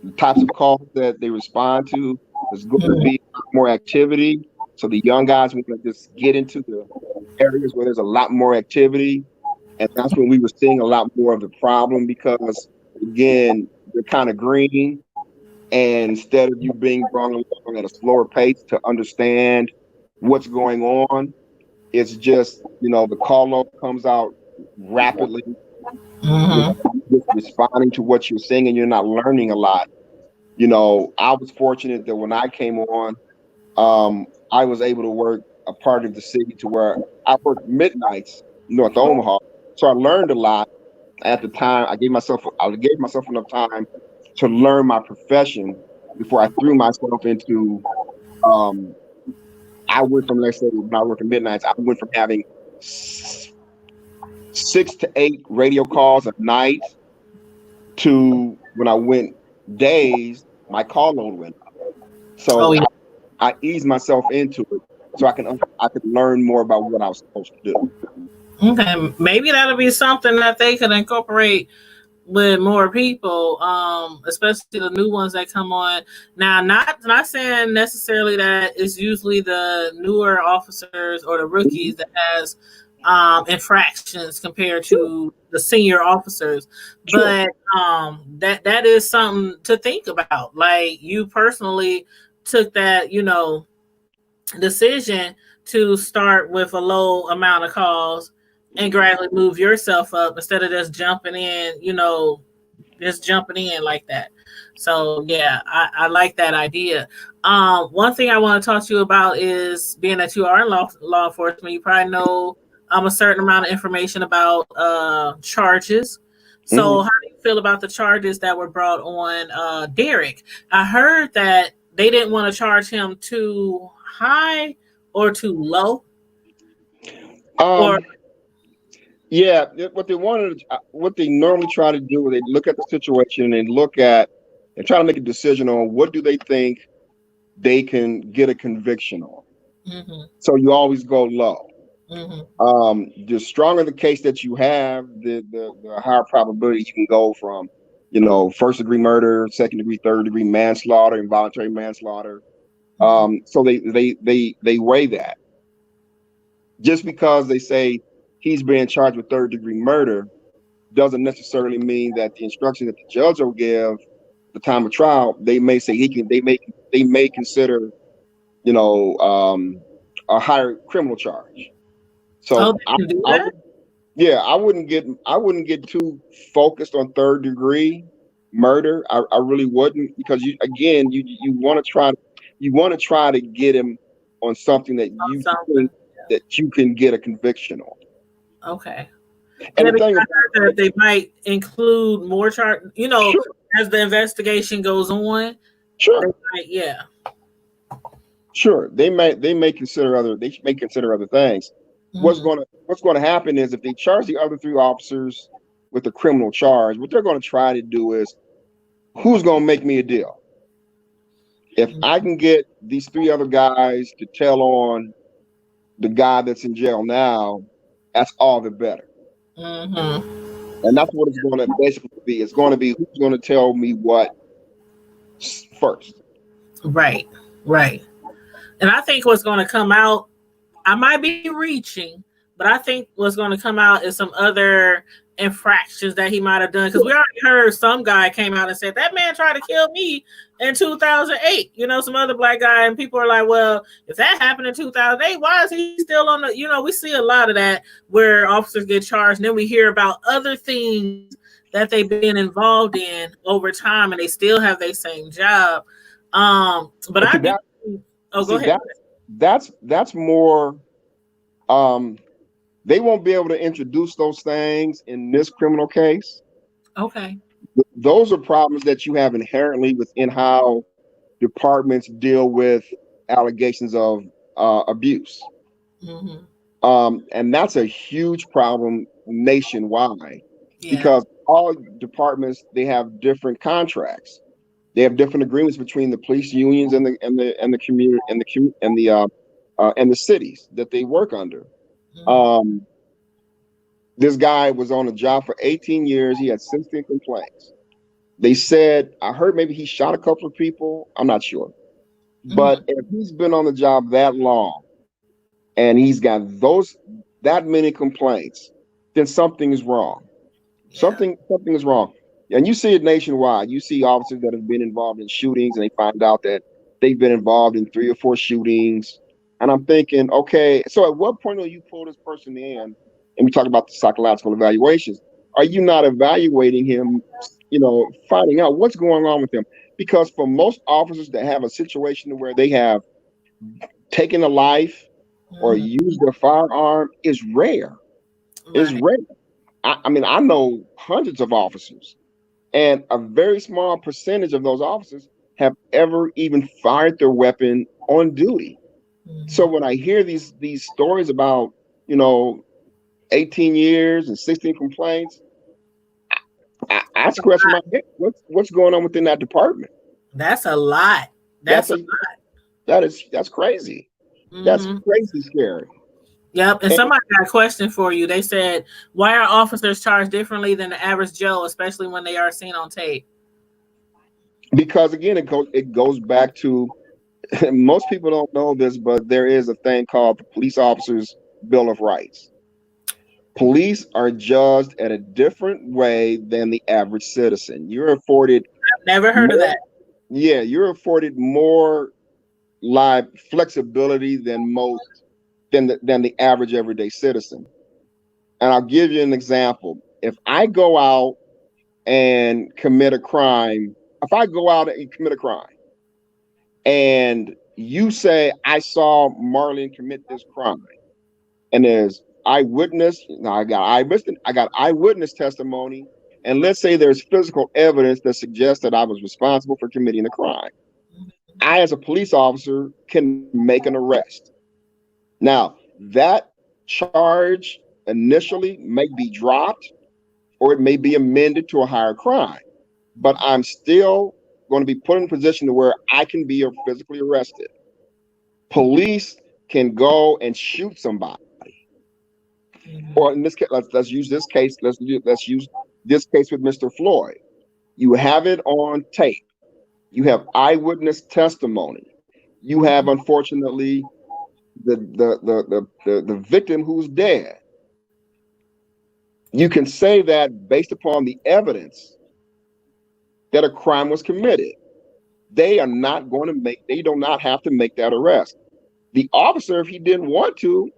the types of calls that they respond to, there's going to be more activity. So the young guys want to just get into the areas where there's a lot more activity. And that's when we were seeing a lot more of the problem, because, again, they're kind of green. And instead of you being brought along at a slower pace to understand what's going on, it's just, the call load comes out rapidly. Just responding to what you're saying, and you're not learning a lot. I was fortunate that when I came on, I was able to work a part of the city to where I worked midnights, North Omaha. So I learned a lot at the time. I gave myself enough time to learn my profession before I threw myself into, I went from, let's say, when I worked at midnights, I went from having 6 to 8 radio calls a night to, when I went days, my call load went up. So I eased myself into it so I could learn more about what I was supposed to do. Okay, maybe that'll be something that they could incorporate with more people, especially the new ones that come on. Now, not saying necessarily that it's usually the newer officers or the rookies that has infractions compared to the senior officers, but that is something to think about. Like, you personally took that, decision to start with a low amount of calls and gradually move yourself up instead of just jumping in like that. So yeah, I like that idea. One thing I want to talk to you about is, being that you are in law enforcement, you probably know a certain amount of information about charges. So how do you feel about the charges that were brought on Derek? I heard that they didn't want to charge him too high or too low. Or Yeah, what they normally try to do is they look at the situation and they look at and try to make a decision on what do they think they can get a conviction on. Mm-hmm. So you always go low. Mm-hmm. The stronger the case that you have, the higher probability you can go from, first degree murder, second degree, third degree manslaughter, involuntary manslaughter. Mm-hmm. So they weigh that. Just because they say he's being charged with third degree murder doesn't necessarily mean that the instruction that the judge will give at the time of trial, they may say they may consider, you know, um, a higher criminal charge. Oh, So they can do I that? would, yeah, I wouldn't get too focused on third degree murder. I really wouldn't, because you want to try to get him on something that Oh, you something. think that you can get a conviction on. Okay. And Yeah, the because thing I about heard that they might include more charge. sure, As the investigation goes on, they sure, might. Yeah. sure, they may consider other things. Mm-hmm. What's going to happen is if they charge the other three officers with a criminal charge, what they're going to try to do is, who's going to make me a deal? If I can get these three other guys to tell on the guy that's in jail now, that's all the better. Mm-hmm. And that's what it's going to basically be. It's going to be who's going to tell me what first. Right. Right. And I think what's going to come out, I might be reaching, but I think what's going to come out is some other infractions that he might have done. Because we already heard some guy came out and said that man tried to kill me in 2008. Some other black guy, and people are like, well, if that happened in 2008, why is he still on the? We see a lot of that where officers get charged, and then we hear about other things that they've been involved in over time, and they still have their same job. But But I see do. that Oh, go see ahead. that's more. Um, they won't be able to introduce those things in this criminal case. Okay. Those are problems that you have inherently within how departments deal with allegations of abuse. Mm-hmm. And that's a huge problem nationwide, Yeah. because all departments, they have different contracts. They have different agreements between the police unions and the community and the cities that they work under. Mm-hmm. Um, this guy was on a job for 18 years. He had 16 complaints. They said, I heard maybe he shot a couple of people. I'm not sure. But Mm-hmm. if he's been on the job that long and he's got that many complaints, then something is wrong. Yeah. Something is wrong. And you see it nationwide. You see officers that have been involved in shootings and they find out that they've been involved in 3 or 4 shootings. And I'm thinking, okay, so at what point will you pull this person in? And we talk about the psychological evaluations. Are you not evaluating him, finding out what's going on with him? Because for most officers that have a situation where they have taken a life or Mm-hmm. used a firearm is rare. Is Right. rare. I mean, I know hundreds of officers, and a very small percentage of those officers have ever even fired their weapon on duty. So Mm-hmm. when I hear these stories about, you know 18 years and 16 complaints, I scratch my head. What's going on within that department? That's a lot. That's That's a a that's crazy. That's mm-hmm. crazy scary. Yep. And And somebody got a question for you. They said, why are officers charged differently than the average Joe, especially when they are seen on tape? because again, it goes back to, most people don't know this, but there is a thing called the Police Officers Bill of Rights. Police are judged at a different way than the average citizen. You're afforded I've never heard of more, that. yeah, you're afforded more live flexibility than the average everyday citizen. And I'll give you an example. If I go out and commit a crime, if I go out and commit a crime, and you say I saw Marlin commit this crime, and there's eyewitness. Now I got eyewitness testimony, and let's say there's physical evidence that suggests that I was responsible for committing the crime. I, as a police officer, can make an arrest. Now that charge initially may be dropped or it may be amended to a higher crime. But I'm still going to be put in a position to where I can be physically arrested. Police can go and shoot somebody. Or in this case, let's use this case. Let's use this case with Mr. Floyd. You have it on tape. You have eyewitness testimony. You have, unfortunately, the victim who's dead. You can say that based upon the evidence that a crime was committed. They are not going to make. They do not have to make that arrest. The officer, if he didn't want to,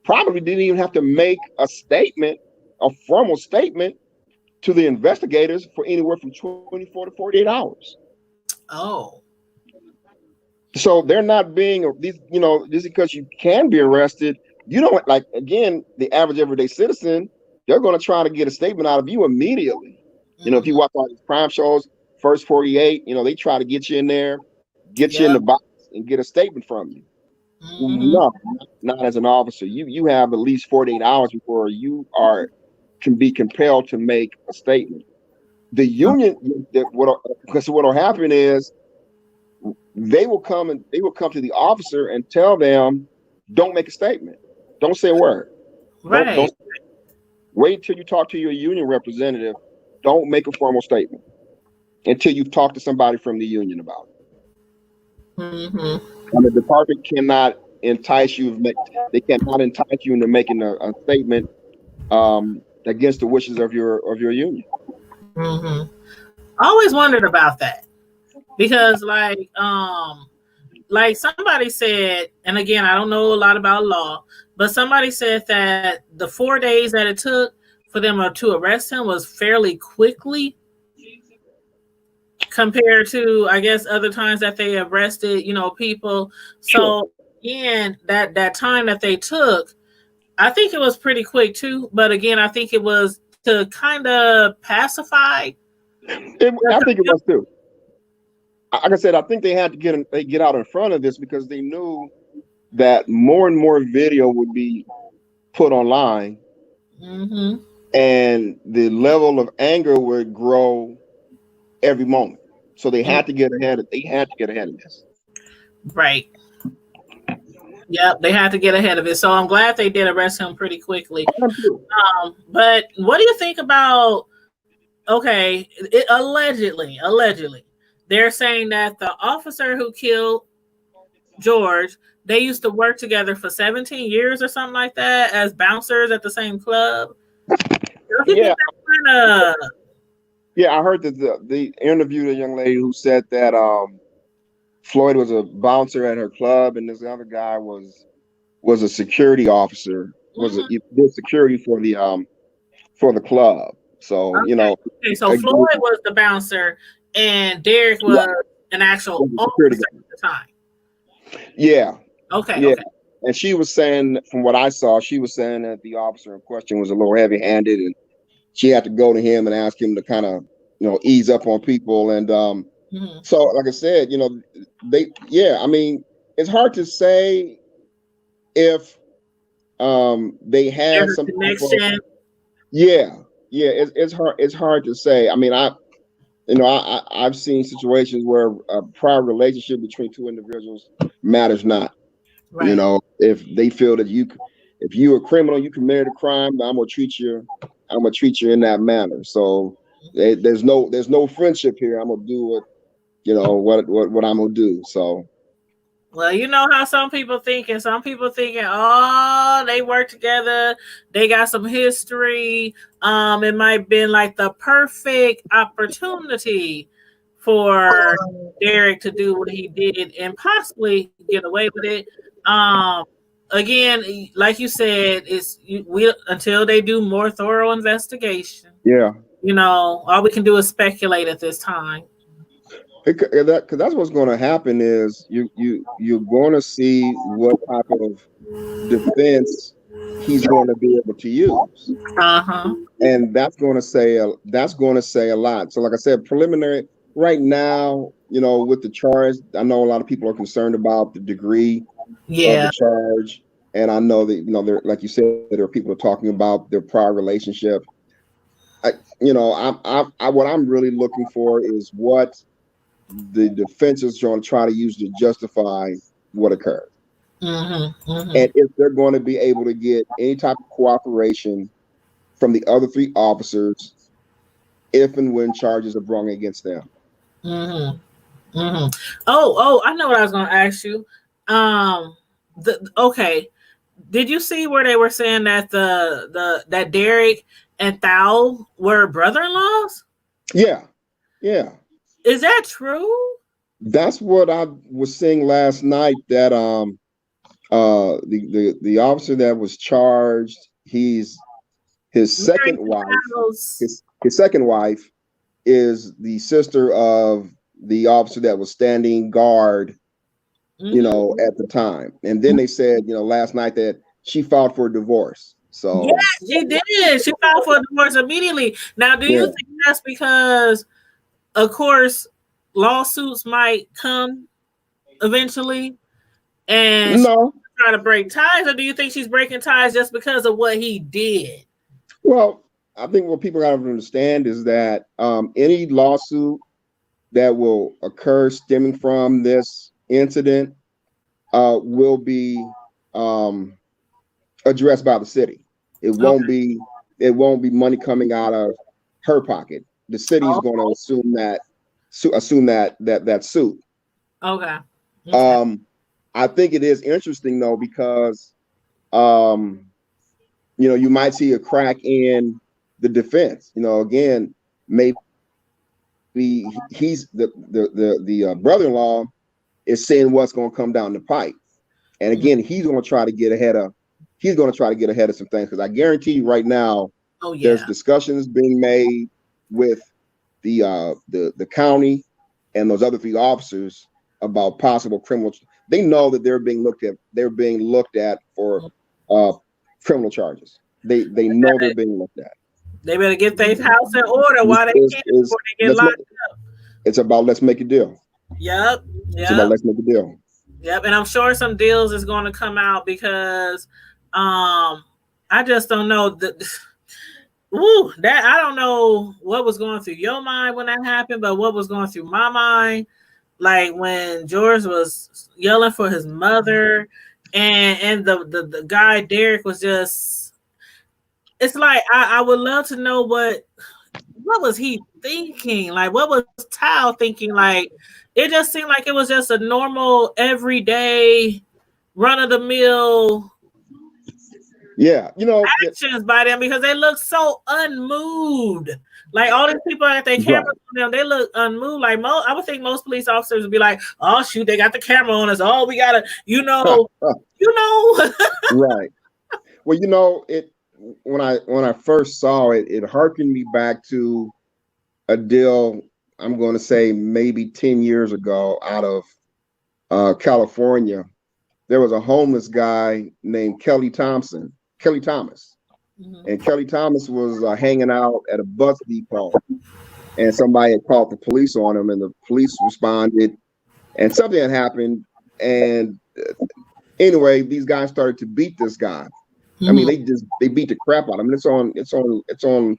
probably didn't even have to make a statement, a formal statement to the investigators for anywhere from 24 to 48 hours. Oh. So they're not being these, just because you can be arrested, you don't like, again, the average everyday citizen, they're going to try to get a statement out of you immediately. If you watch all these crime shows, first 48, they try to get you in there, get you in the box and get a statement from you. No, not as an officer. You have at least 48 hours before you can be compelled to make a statement. The union, because what will happen is they will come to the officer and tell them, don't make a statement, don't say a word. Right. Don't wait till you talk to your union representative. Don't make a formal statement until you've talked to somebody from the union about it. And the department cannot entice you. They cannot entice you into making a statement against the wishes of your union. I always wondered about that because, like somebody said, and again, I don't know a lot about law, but somebody said that the 4 days that it took for them to arrest him was fairly quickly compared to, I guess, other times that they arrested, people. So, again, that time that they took, I think it was pretty quick too. But again, I think it was to kind of pacify. I think it was too. Like I said, I think they had to get out in front of this because they knew that more and more video would be put online, and the level of anger would grow every moment. So they had to get ahead of this. Right. Yep, they had to get ahead of it. So I'm glad they did arrest him pretty quickly. But what do you think about? Okay, allegedly, they're saying that the officer who killed George, they used to work together for 17 years or something like that as bouncers at the same club. Yeah. Yeah, I heard that they interviewed a young lady who said that Floyd was a bouncer at her club, and this other guy was a security officer, did security for the club. So Okay, so Floyd was the bouncer, and Derek was an actual officer at the time. Yeah. Okay. Yeah. Okay. And she was saying, from what I saw, she was saying that the officer in question was a little heavy-handed, and she had to go to him and ask him to kind of, ease up on people. And so, like I said, I mean, it's hard to say if they had some connection. It's hard to say. I mean, I've seen situations where a prior relationship between two individuals matters not. Right. If they feel that if you're a criminal, you committed a crime, I'm gonna treat you in that manner. So there's no friendship here. I'm gonna do what I'm gonna do. So. Well, you know how some people thinking, oh, they work together, they got some history. It might have been like the perfect opportunity for Derek to do what he did and possibly get away with it. Again, like you said, until they do more thorough investigation. Yeah. All we can do is speculate at this time. Because that's what's going to happen is you're going to see what type of defense he's going to be able to use, and that's going to say a lot. So, like I said, preliminary right now, with the charge, I know a lot of people are concerned about the degree of the charge. and I know that, you know, there, like you said, there are people talking about their prior relationship. I, you know, what I'm really looking for is what the defense is going to try to use to justify what occurred. And if they're going to be able to get any type of cooperation from the other three officers, if and when charges are brought against them. Oh, I know what I was going to ask you. Okay, did you see where they were saying that that Derek and Thao were brother-in-laws? Yeah, yeah. Is that true? That's what I was saying last night. That the officer that was charged, he's his Mary second wife. Thau's- His second wife is the sister of the officer that was standing guard, you know, at the time. And then they said, you know, last night that she filed for a divorce. So yes, she did. She filed for a divorce immediately. Now, do you think that's because, of course, lawsuits might come eventually, and no, she's trying to break ties, or do you think she's breaking ties just because of what he did? well, I think what people got to understand is that any lawsuit that will occur stemming from this incident will be addressed by the city. It won't be money coming out of her pocket. The city is going to assume that suit. Okay. I think it is interesting though, because you know, you might see a crack in the defense. You know, again, maybe he's the brother-in-law is saying what's going to come down the pipe, and again, he's going to try to get ahead of some things, because I guarantee you right now, there's discussions being made with the county and those other three officers about possible criminal. They know that they're being looked at for criminal charges. They know they're being looked at. They better get their house in order while they can before they get locked up. It's about let's make a deal. Yep. It's about let's make a deal. Yep, and I'm sure some deals is going to come out, because I just don't know that I don't know what was going through your mind when that happened, but what was going through my mind, like when George was yelling for his mother, and the guy Derek was just, it's like I would love to know what was he thinking? Like, what was Tao thinking? Like, it just seemed like it was just a normal, everyday, run-of-the-mill actions by them, because they look so unmoved. Like, all these people at their cameras on them, they look unmoved. Like, I would think most police officers would be like, oh, shoot, they got the camera on us. Oh, we got to, you know. Right. Well, you know, when I first saw it, it harkened me back to a deal, I'm going to say maybe 10 years ago, out of California. There was a homeless guy named Kelly Thomas. And Kelly Thomas was hanging out at a bus depot, and somebody had called the police on him, and the police responded, and something had happened. And anyway, these guys started to beat this guy. I mean, they beat the crap out of him. It's on YouTube.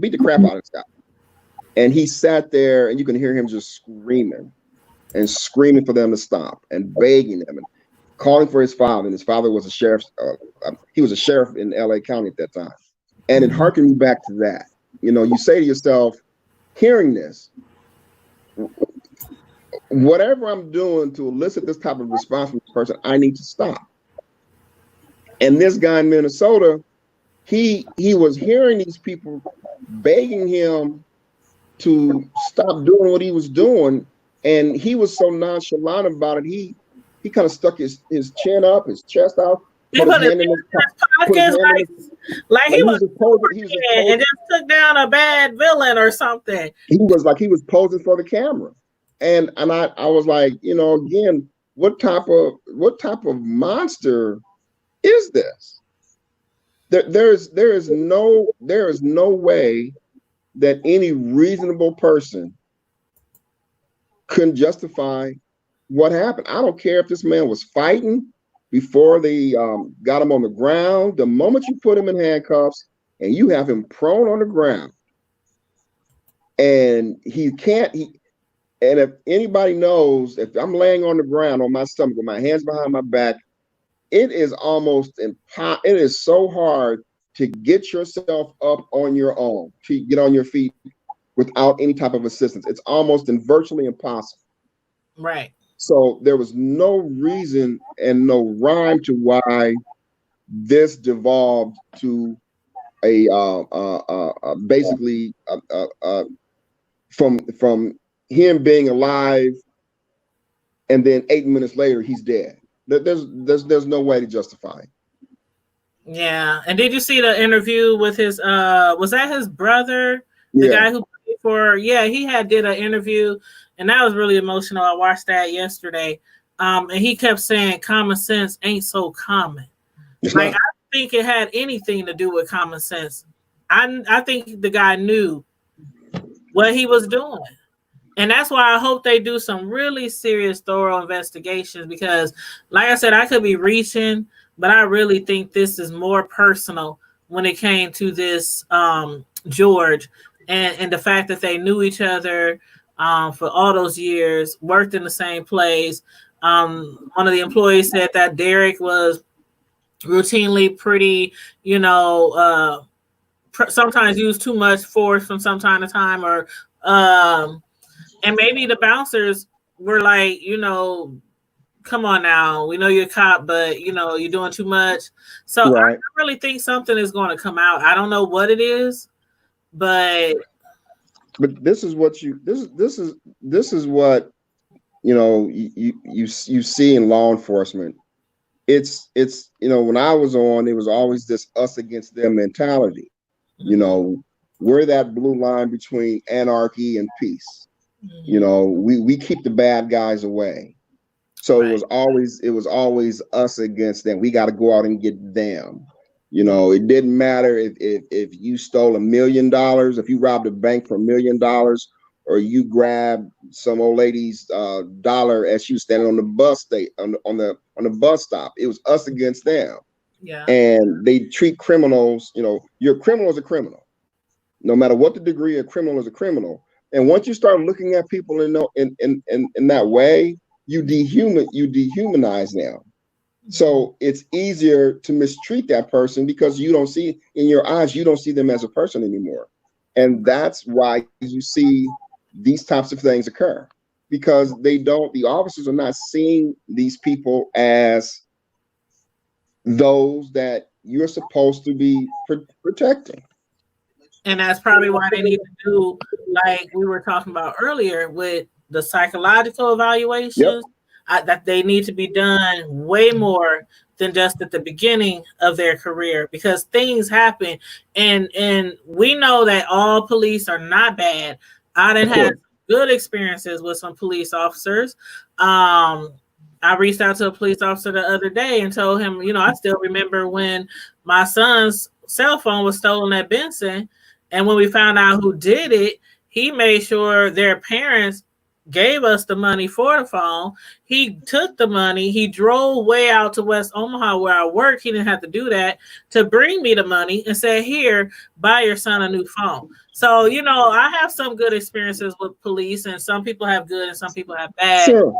Beat the crap out of this guy. And he sat there, and you can hear him just screaming for them to stop, and begging them, and calling for his father. And his father was a sheriff. He was a sheriff in LA County at that time. And it harkened me back to that. You know, you say to yourself, hearing this, whatever I'm doing to elicit this type of response from this person, I need to stop. And this guy in Minnesota, he was hearing these people begging him to stop doing what he was doing, and he was so nonchalant about it. He kind of stuck his chin up, his chest out, put his hand in his pocket, like he was posing, and just took down a bad villain or something. He was posing for the camera, and I was like, you know, again, what type of monster is this? There is no way that any reasonable person couldn't justify what happened. I don't care if this man was fighting. before they got him on the ground. The moment you put him in handcuffs and you have him prone on the ground, and and if anybody knows, if I'm laying on the ground on my stomach with my hands behind my back, it is almost impossible. It is so hard to get yourself up on your own, to get on your feet without any type of assistance. It's almost and virtually impossible. Right. So there was no reason and no rhyme to why this devolved to a basically from him being alive, and then 8 minutes later he's dead. There's no way to justify it. Yeah. And did you see the interview with his was that his brother? The guy who played for he did an interview, and that was really emotional. I watched that yesterday. And he kept saying common sense ain't so common. Like, I don't think it had anything to do with common sense. I think the guy knew what he was doing. And that's why I hope they do some really serious, thorough investigations, because, like I said, I could be reaching, but I really think this is more personal when it came to this George and the fact that they knew each other for all those years, worked in the same place. One of the employees said that Derek was routinely pretty, sometimes used too much force from some time to time, or and maybe the bouncers were like, come on now, we know you're a cop, but you're doing too much. So I really think something is going to come out. I don't know what it is, but this is what this is what you see in law enforcement. It's when I was on, it was always this us against them mentality. We're that blue line between anarchy and peace. We keep the bad guys away. So it was always us against them. We got to go out and get them. It didn't matter if you stole $1 million, if you robbed a bank for $1 million, or you grabbed some old lady's dollar as she was standing on the bus on the bus stop. It was us against them. Yeah. And they treat criminals. Your criminal is a criminal, no matter what the degree. A criminal is a criminal. And once you start looking at people in that way, you dehumanize them. So it's easier to mistreat that person because you don't see in your eyes, you don't see them as a person anymore. And that's why you see these types of things occur, because the officers are not seeing these people as those that you're supposed to be protecting. And that's probably why they need to do, like we were talking about earlier, with the psychological evaluations. That they need to be done way more than just at the beginning of their career, because things happen, and we know that all police are not bad. I didn't have good experiences with some police officers. I reached out to a police officer the other day and told him, I still remember when my son's cell phone was stolen at Benson, and when we found out who did it, he made sure their parents gave us the money for the phone. He took the money. He drove way out to West Omaha where I work. He didn't have to do that to bring me the money and say, here, buy your son a new phone. So, I have some good experiences with police, and some people have good and some people have bad. Sure.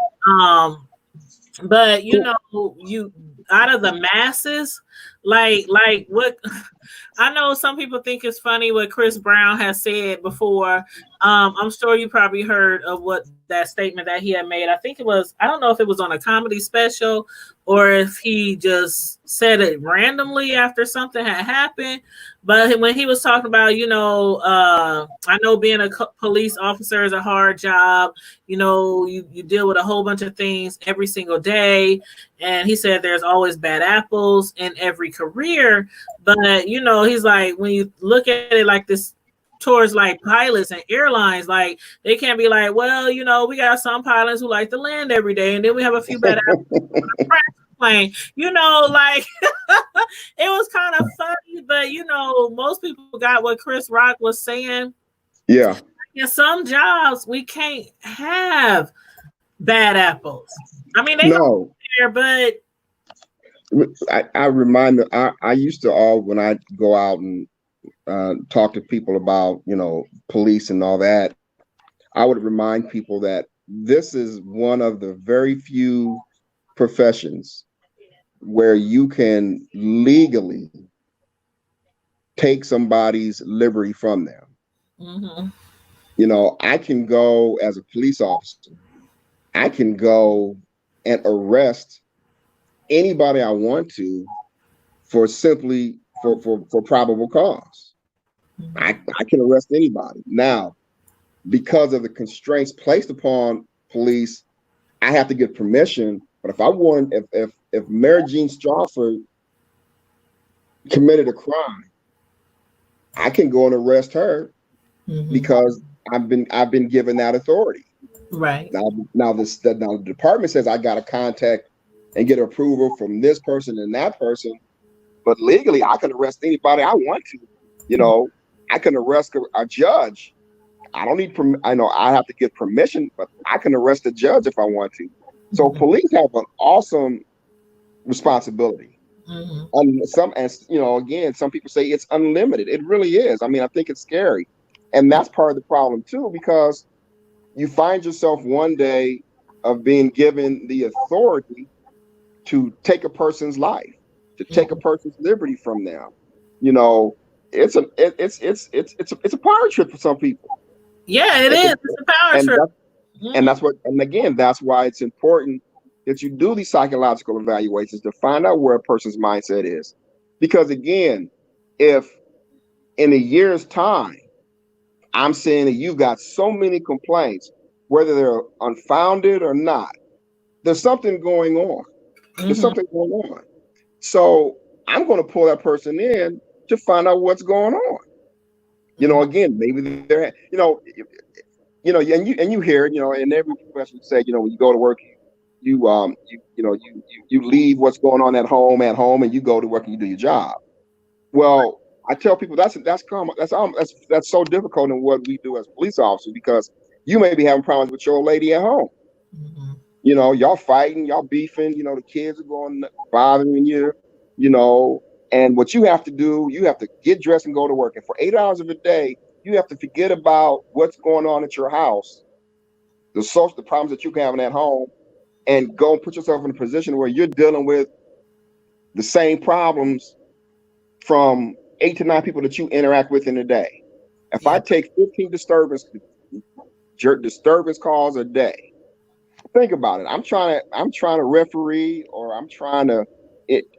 But you out of the masses, like what I know some people think it's funny what Chris Brown has said before. I'm sure you probably heard of what that statement that he had made. I don't know if it was on a comedy special or if he just said it randomly after something had happened. But when he was talking about, I know being a police officer is a hard job. You deal with a whole bunch of things every single day. And he said there's always bad apples in every career. But, he's like, when you look at it like this, towards like pilots and airlines, like they can't be like, well, we got some pilots who like to land every day, and then we have a few bad apples on a practice plane. Like it was kind of funny, but most people got what Chris Rock was saying. Yeah. In some jobs, we can't have bad apples. I mean, they don't care, but I remind me. I used to all when I go out and talk to people about police and all that. I would remind people that this is one of the very few professions where you can legally take somebody's liberty from them. Mm-hmm. I can go as a police officer. I can go and arrest anybody I want to for simply for probable cause. I can arrest anybody. Now, because of the constraints placed upon police, I have to get permission. But if I want, if Mary Jean Strawford committed a crime, I can go and arrest her because I've been given that authority. Right. Now the department says I got to contact and get approval from this person and that person, but legally I can arrest anybody I want to. I can arrest a judge. I don't need I know I have to get permission, but I can arrest a judge if I want to. So police have an awesome responsibility. Again, some people say it's unlimited. It really is. I mean, I think it's scary, and that's part of the problem too, because you find yourself one day of being given the authority to take a person's life, to take a person's liberty from them. It's a power trip for some people. Yeah, it is. It's a power and trip. That's why it's important that you do these psychological evaluations to find out where a person's mindset is. Because again, if in a year's time, I'm saying that you've got so many complaints, whether they're unfounded or not, there's something going on. There's something going on. So I'm going to pull that person in to find out what's going on. Again, maybe they're, and you hear, in every profession say, when you go to work, you leave what's going on at home, and you go to work and you do your job. Well, I tell people that's common. That's so difficult in what we do as police officers, because you may be having problems with your old lady at home. Y'all fighting, y'all beefing. The kids are going bothering you. And what you have to do, you have to get dressed and go to work. And for 8 hours of a day, you have to forget about what's going on at your house, the problems that you're having at home, and go and put yourself in a position where you're dealing with the same problems from 8 to 9 people that you interact with in a day. If I take 15 disturbance calls a day, think about it. I'm trying to referee, or I'm trying to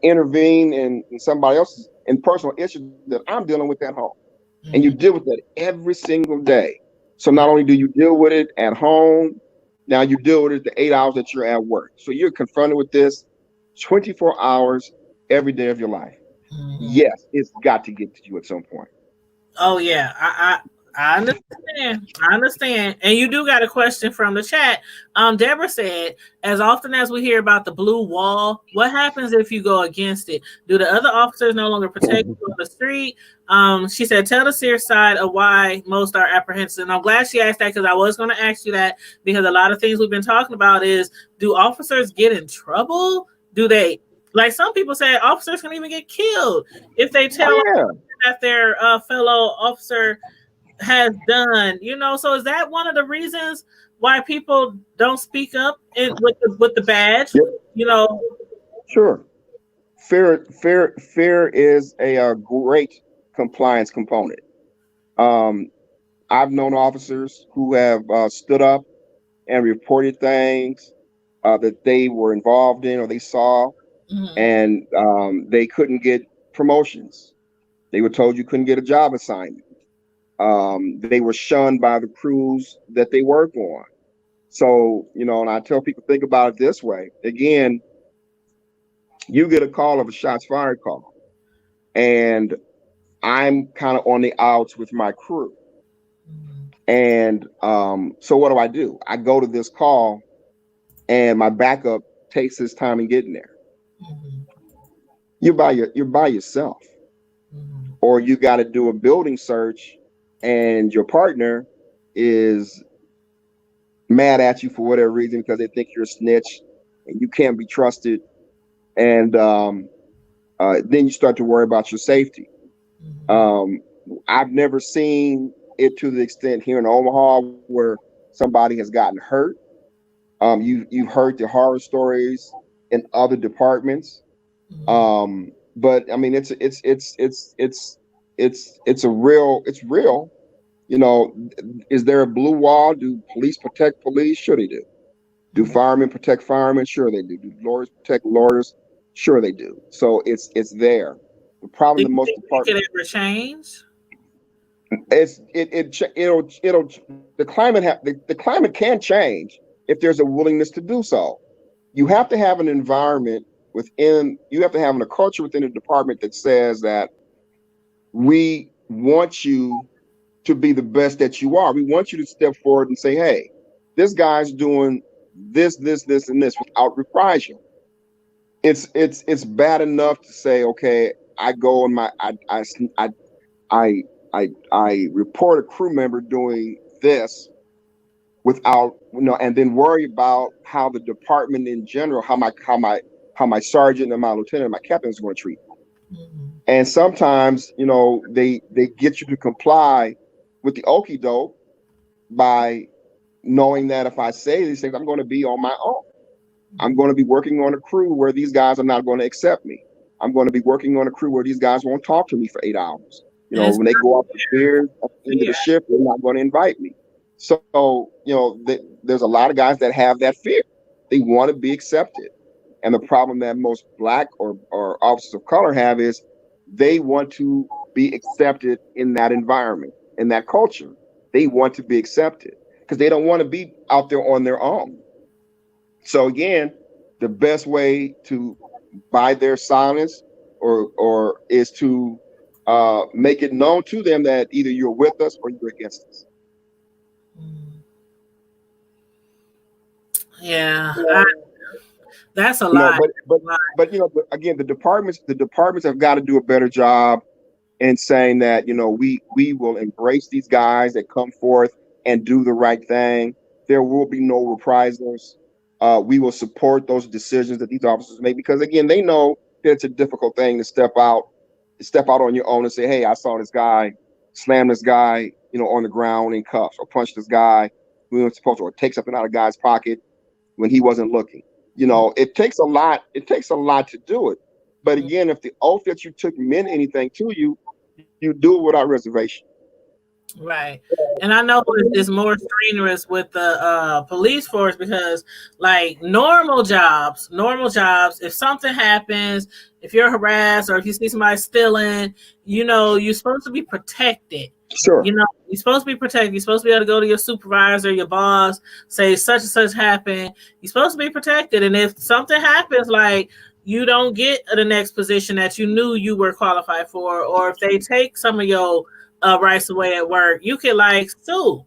intervene in somebody else's personal issues that I'm dealing with at home. And you deal with that every single day. So not only do you deal with it at home, now you deal with it the 8 hours that you're at work. So you're confronted with this 24 hours every day of your life. Yes, it's got to get to you at some point. Oh yeah, I understand. I understand. And you do got a question from the chat. Deborah said, as often as we hear about the blue wall, what happens if you go against it? Do the other officers no longer protect you on the street? She said, tell the serious side of why most are apprehensive. And I'm glad she asked that, because I was going to ask you that, because a lot of things we've been talking about is, do officers get in trouble? Do they, like some people say, officers can even get killed if they tell that their fellow officer has done, so is that one of the reasons why people don't speak up with the badge? Yep. Sure. Fear is a great compliance component. I've known officers who have stood up and reported things that they were involved in or they saw, and they couldn't get promotions. They were told you couldn't get a job assignment. They were shunned by the crews that they work on. So, and I tell people, think about it this way. Again, you get a call of a shots fired call, and I'm kind of on the outs with my crew. And so what do? I go to this call, and my backup takes his time in getting there. You're by yourself, or you got to do a building search, and your partner is mad at you for whatever reason because they think you're a snitch and you can't be trusted. and then you start to worry about your safety. Mhm. Um, I've never seen it to the extent here in Omaha where somebody has gotten hurt. You've heard the horror stories in other departments, Mhm. but I mean it's a real it's real. You know, is there a blue wall? Do police protect police? Sure they do. Do Mhm. firemen protect firemen? Sure they do. Do lawyers protect lawyers? Sure they do. So it's there. The Do problem that you most think it could departments ever change? it'll the climate can change if there's a willingness to do so. You have to have an environment within. You have to have a culture within a department that says that we want you to be the best that you are. We want you to step forward and say, "Hey, this guy's doing this, and this without reprisal." It's bad enough to say, "Okay, I go and I I I report a crew member doing this without and then worry about how the department in general, how my sergeant and my lieutenant and my captain is going to treat me." Mhm. And sometimes, they get you to comply with the okey doke by knowing that if I say these things, I'm going to be on my own. I'm going to be working on a crew where these guys are not going to accept me. I'm going to be working on a crew where these guys won't talk to me for 8 hours. And it's When they go out for beers at the end of the fear. shift, they're not going to invite me. So, there's a lot of guys that have that fear. They want to be accepted. And the problem that most black or officers of color have is they want to be accepted in that environment, in that culture. They want to be accepted because they don't want to be out there on their own. So again, the best way to buy their silence or is to make it known to them that either you're with us or you're against us. Mhm. Yeah, that's a You know, lot. but but Lot. but again, the departments have got to do a better job in saying that we will embrace these guys that come forth and do the right thing. There will be no reprisals. We will support those decisions that these officers make because again, they know that it's a difficult thing to step out on your own and say, "Hey, I saw this guy slam this guy, on the ground in cuffs, or punch this guy who wasn't supposed to, or take something out of a guy's pocket when he wasn't looking." It takes a lot. It takes a lot to do it. But again, if the oath that you took meant anything to you, you do it without reservation. Right. And I know it's more strenuous with the police force because, like, normal jobs, if something happens, if you're harassed or if you see somebody stealing, you're supposed to be protected. Sure. You're supposed to be protected. You're supposed to be able to go to your supervisor, your boss, say such and such happened. You're supposed to be protected. And if something happens, like, you don't get the next position that you knew you were qualified for, or if they take some of your rights away at work, you can like sue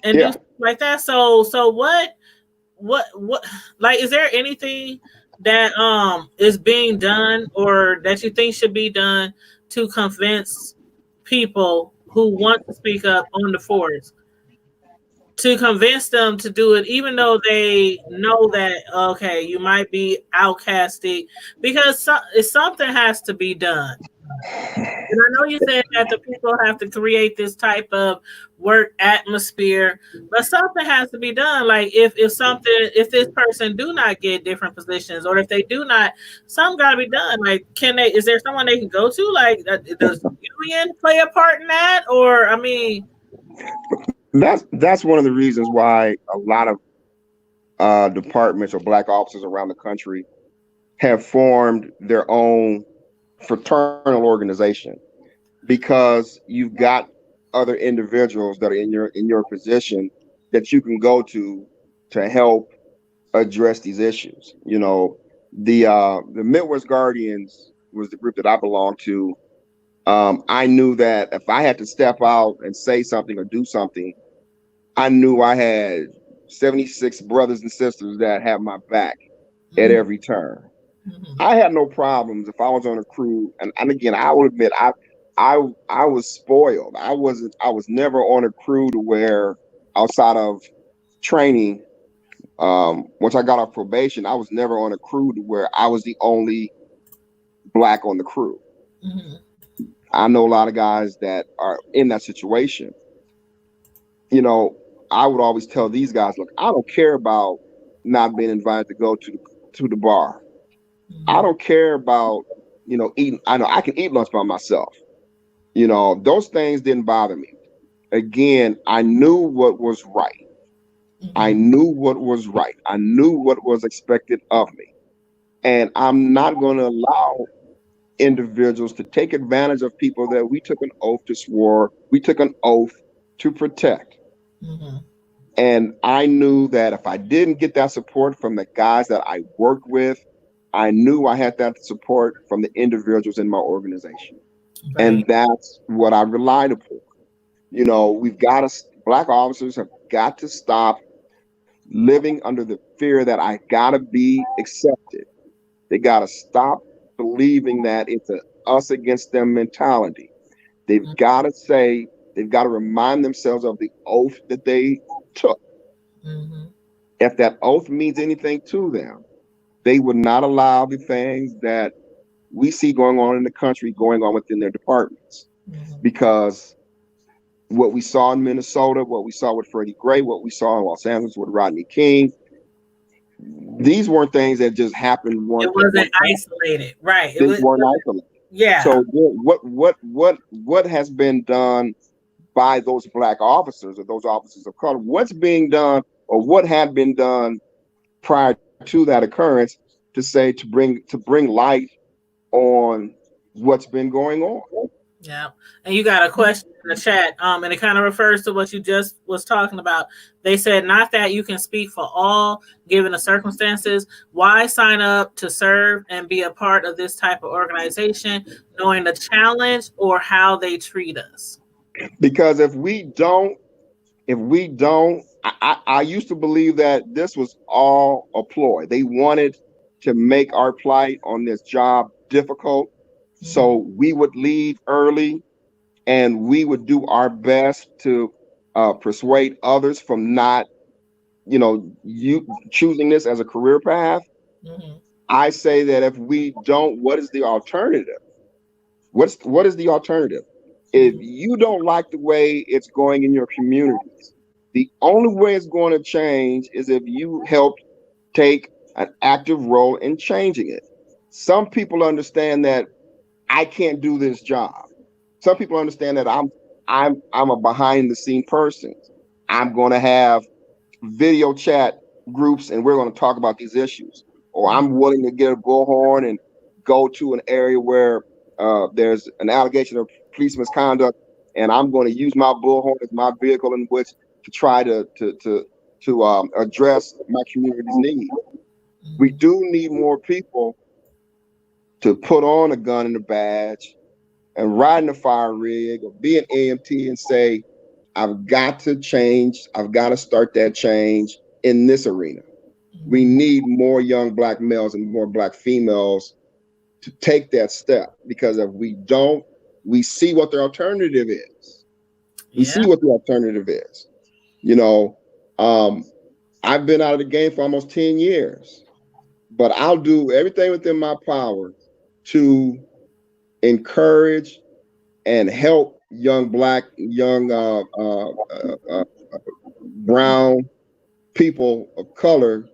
and do Yeah. stuff like that. So what like is there anything that is being done or that you think should be done to convince people who want to speak up on the force to convince them to do it even though they know that okay you might be outcasted because something has to be done. And I know you said that the people have to create this type of work atmosphere, but something has to be done. Like if this person do not get different positions, or if they do not, something got to be done. Like, can they? Is there someone they can go to? Like, does union play a part in that? Or I mean, That's one of the reasons why a lot of departments or black officers around the country have formed their own fraternal organization because you've got other individuals that are in your position that you can go to help address these issues. The Midwest Guardians was the group that I belonged to. I knew that if I had to step out and say something or do something, I knew I had 76 brothers and sisters that had my back at mhm, every turn. mhm, I had no problems if I was on a crew, and again, I will admit, I was spoiled. I was never on a crew to where outside of training Once I got off probation, I was never on a crew to where I was the only black on the crew. Mm-hmm. I know a lot of guys that are in that situation. You know, I would always tell these guys, look, I don't care about not being invited to go to the bar. I Mm-hmm. don't care about, eating. I know I can eat lunch by myself. Those things didn't bother me. Again, I knew what was right. I Mm-hmm. knew what was right. I knew what was expected of me. And I'm not going to allow individuals to take advantage of people that we took an oath to protect. Mm-hmm. And I knew that if I didn't get that support from the guys that I worked with, I knew I had that support from the individuals in my organization. And Right. that's what I relied upon. Black officers have got to stop living under the fear that I got to be accepted. They got to stop believing that it's a us against them mentality. They've got to remind themselves of the oath that they took. Mm-hmm. If that oath means anything to them, they would not allow the things that we see going on in the country going on within their departments. Mm-hmm. Because what we saw in Minnesota, what we saw with Freddie Gray, what we saw in Los Angeles with Rodney King, these weren't things that just happened It at one wasn't time. isolated, right? They weren't isolated. Yeah. So what has been done by those black officers or those officers of color? What's being done or what had been done prior to that occurrence to bring light on what's been going on? Yeah. And you got a question in the chat, and it kind of refers to what you just was talking about. They said, not that you can speak for all given the circumstances. Why sign up to serve and be a part of this type of organization, knowing the challenge or how they treat us? Because if we don't, I used to believe that this was all a ploy. They wanted to make our plight on this job difficult. Mm-hmm. So we would leave early and we would do our best to persuade others from not, you choosing this as a career path. Mm-hmm. I say that if we don't, what is the alternative? What is the alternative? If Mm-hmm. you don't like the way it's going in your communities, the only way it's going to change is if you help take an active role in changing it. Some people understand that I can't do this job. Some people understand that I'm a behind the scene person. I'm going to have video chat groups and we're going to talk about these issues. Or Mm-hmm. I'm willing to get a bullhorn and go to an area where there's an allegation of police misconduct, and I'm going to use my bullhorn as my vehicle in which to try to address my community's need. We Mm-hmm. do need more people to put on a gun and a badge and ride in a fire rig or be an AMT and say, I've got to change. I've got to start that change in this arena. We Mm-hmm. need more young black males and more black females to take that step, because if we don't, we see what the alternative is. We Yeah. see what the alternative is. You know, um, I've been out of the game for almost 10 years, but I'll do everything within my power to encourage and help young brown people of color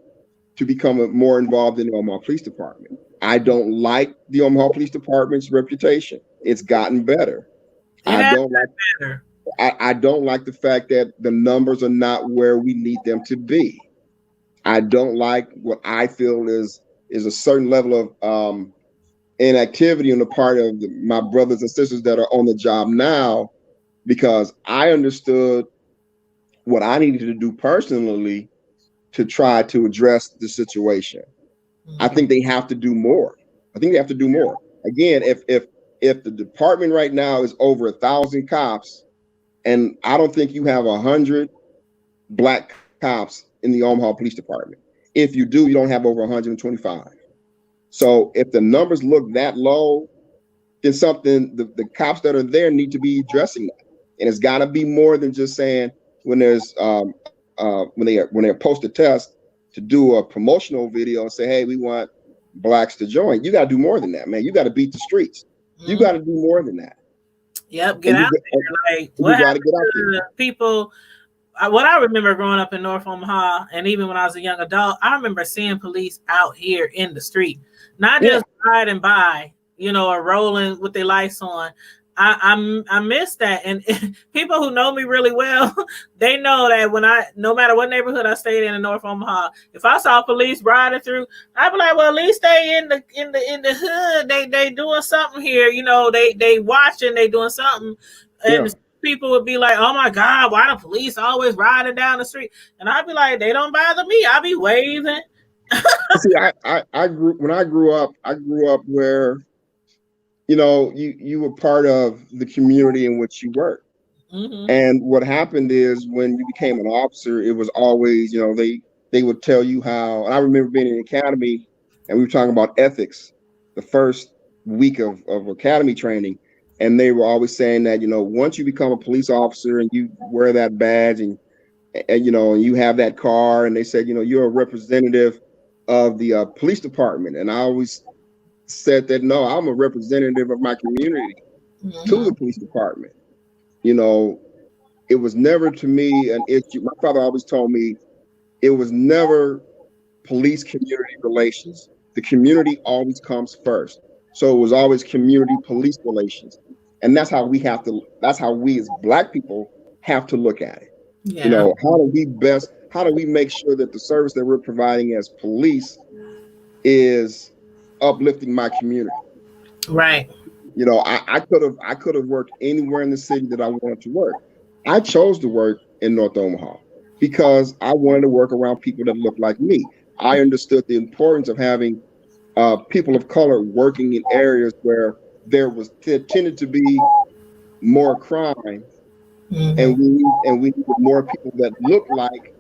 to become more involved in the Omaha Police Department. I don't like the Omaha Police Department's reputation. It's gotten better. It I has don't like been better. I don't like the fact that the numbers are not where we need them to be. I don't like what I feel is a certain level of inactivity on the part of my brothers and sisters that are on the job now, because I understood what I needed to do personally to try to address the situation. I Mm-hmm. think they have to do more. I think they have to do more. Again, if the department right now is over 1,000 cops, and I don't think you have 100 black cops in the Omaha Police Department. If you do, you don't have over 125. So if the numbers look that low, then the cops that are there need to be addressing that, and it's got to be more than just saying when there's when they post a test, to do a promotional video and say, hey, we want blacks to join. You got to do more than that, man. You got to beat the streets. You got to do more than that. Yep, get out there. Like, what happened to people? What I remember growing up in North Omaha, and even when I was a young adult, I remember seeing police out here in the street, not just riding by, or rolling with their lights on. I miss that, and people who know me really well, they know that no matter what neighborhood I stayed in North Omaha, if I saw police riding through, I'd be like, well, at least they in the hood, they doing something here, they watching, they doing something, and people would be like, oh my God, why the police always riding down the street? And I'd be like, they don't bother me. I be waving. See, I grew up where, you were part of the community in which you worked. Mm-hmm. And what happened is when you became an officer, it was always, they would tell you how, and I remember being in the academy and we were talking about ethics the first week of academy training. And they were always saying that, once you become a police officer and you wear that badge and you have that car, and they said, you're a representative of the police department. And I always said that, no, I'm a representative of my community to the police department. It was never to me an issue. My father always told me it was never police community relations. The community always comes first. So it was always community police relations. And that's how we as Black people have to look at it. Yeah. How do we make sure that the service that we're providing as police is uplifting my community? Right. I could have worked anywhere in the city that I wanted to work. I chose to work in North Omaha because I wanted to work around people that looked like me. I understood the importance of having people of color working in areas where there tended to be more crime, and we needed more people that looked like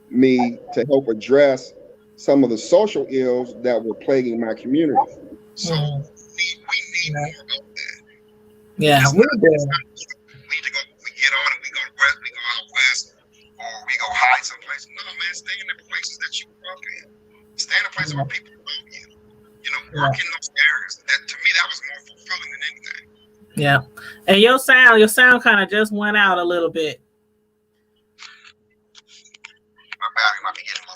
me to help address some of the social ills that were plaguing my community. So we need more of that. Yeah, we do. We get on and we go west, we go out west, or we go hide someplace. No, man, stay in the places that you grew up in. Stay in the places where people know you. Work in those areas. That, to me, that was more fulfilling than anything. Yeah. And your sound kind of just went out a little bit. My battery might be getting low.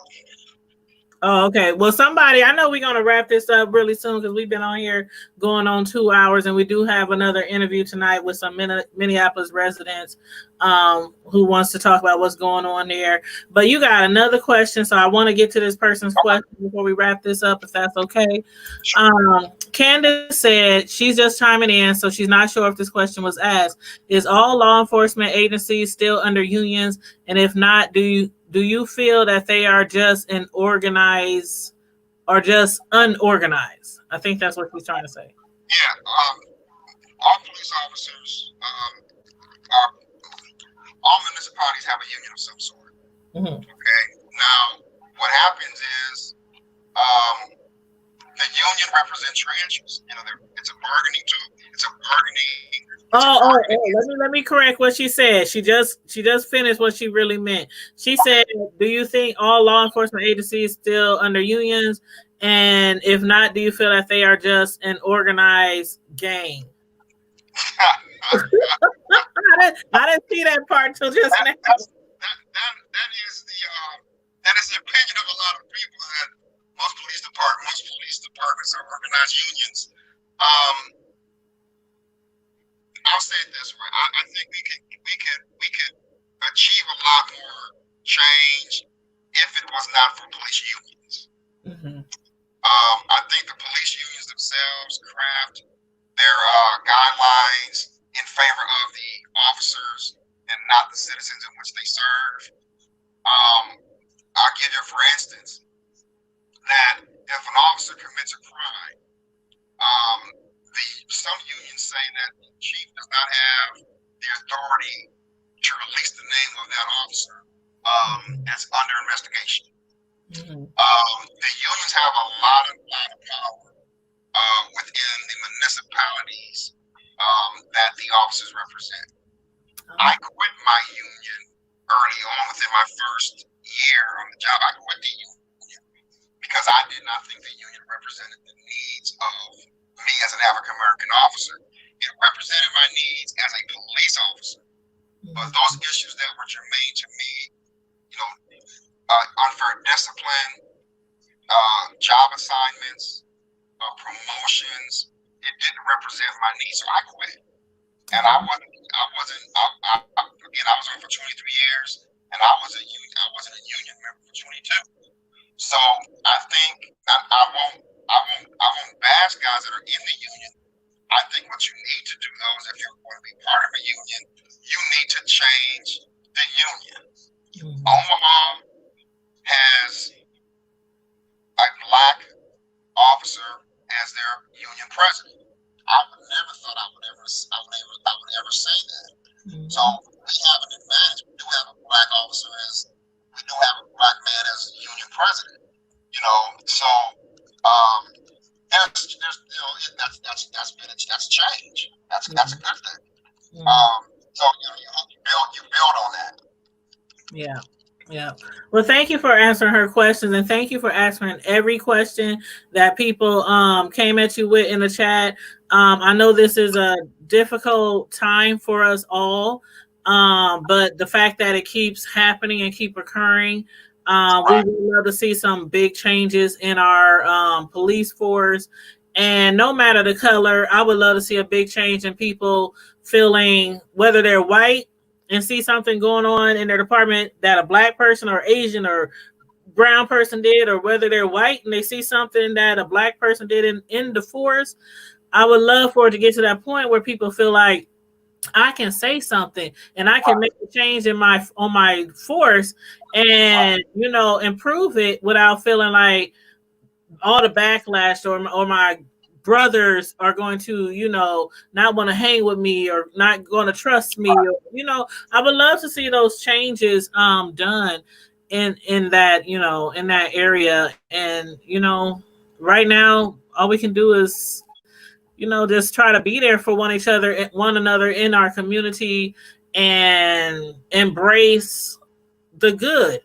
Oh, okay. Well, I know we're going to wrap this up really soon because we've been on here going on 2 hours, and we do have another interview tonight with some Minneapolis residents who wants to talk about what's going on there. But you got another question, so I want to get to this person's question before we wrap this up, if that's okay. Candace said she's just chiming in, so she's not sure if this question was asked. Is all law enforcement agencies still under unions? And if not, do you feel that they are just unorganized? I think that's what she's trying to say. Yeah, all police officers, all municipalities have a union of some sort. Mm-hmm. Okay. Now, what happens is the union represents your interests. It's a bargaining tool. It's a bargaining. Let me correct what she said. She just finished what she really meant. She said, do you think all law enforcement agencies still under unions? And if not, do you feel that they are just an organized gang? I didn't see that part until just now. That is the opinion of a lot of people, that most police departments are organized unions. I'll say it this way: I think we could achieve a lot more change if it was not for police unions. Mm-hmm. I think the police unions themselves craft their guidelines in favor of the officers and not the citizens in which they serve. I'll give you, for instance, that if an officer commits a crime, some unions say that the chief does not have the authority to release the name of that officer that's under investigation. Mm-hmm. The unions have a lot of power within the municipalities that the officers represent. I quit my union early on, within my first year on the job. I quit the union because I did not think the union represented the needs of me as an African American officer. It represented my needs as a police officer. But those issues that were germane to me, unfair discipline, job assignments, promotions, it didn't represent my needs, so I quit. And I was on for 23 years, and I wasn't a union member for 22. So I think I won't bash guys that are in the union. I think what you need to do, though, is if you're going to be part of a union, you need to change the union. Omaha has a black officer as their union president. I would never thought I would ever say that. So we have an advantage. We do have a black officer we do have a black man as union president. So that's change. That's a good thing. So you build on that. Yeah. Yeah. Well, thank you for answering her questions, and thank you for answering every question that people came at you with in the chat. I know this is a difficult time for us all, but the fact that it keeps happening and keep occurring, we would love to see some big changes in our police force. And no matter the color, I would love to see a big change in people feeling, whether they're white and see something going on in their department that a black person or Asian or brown person did, or whether they're white and they see something that a black person did in the force. I would love for it to get to that point where people feel like I can say something and I can make a change on my force and, improve it without feeling like all the backlash or my brothers are going to, not want to hang with me or not going to trust me. Or, I would love to see those changes done in that, in that area. And, right now, all we can do is, just try to be there for one another in our community and embrace the good.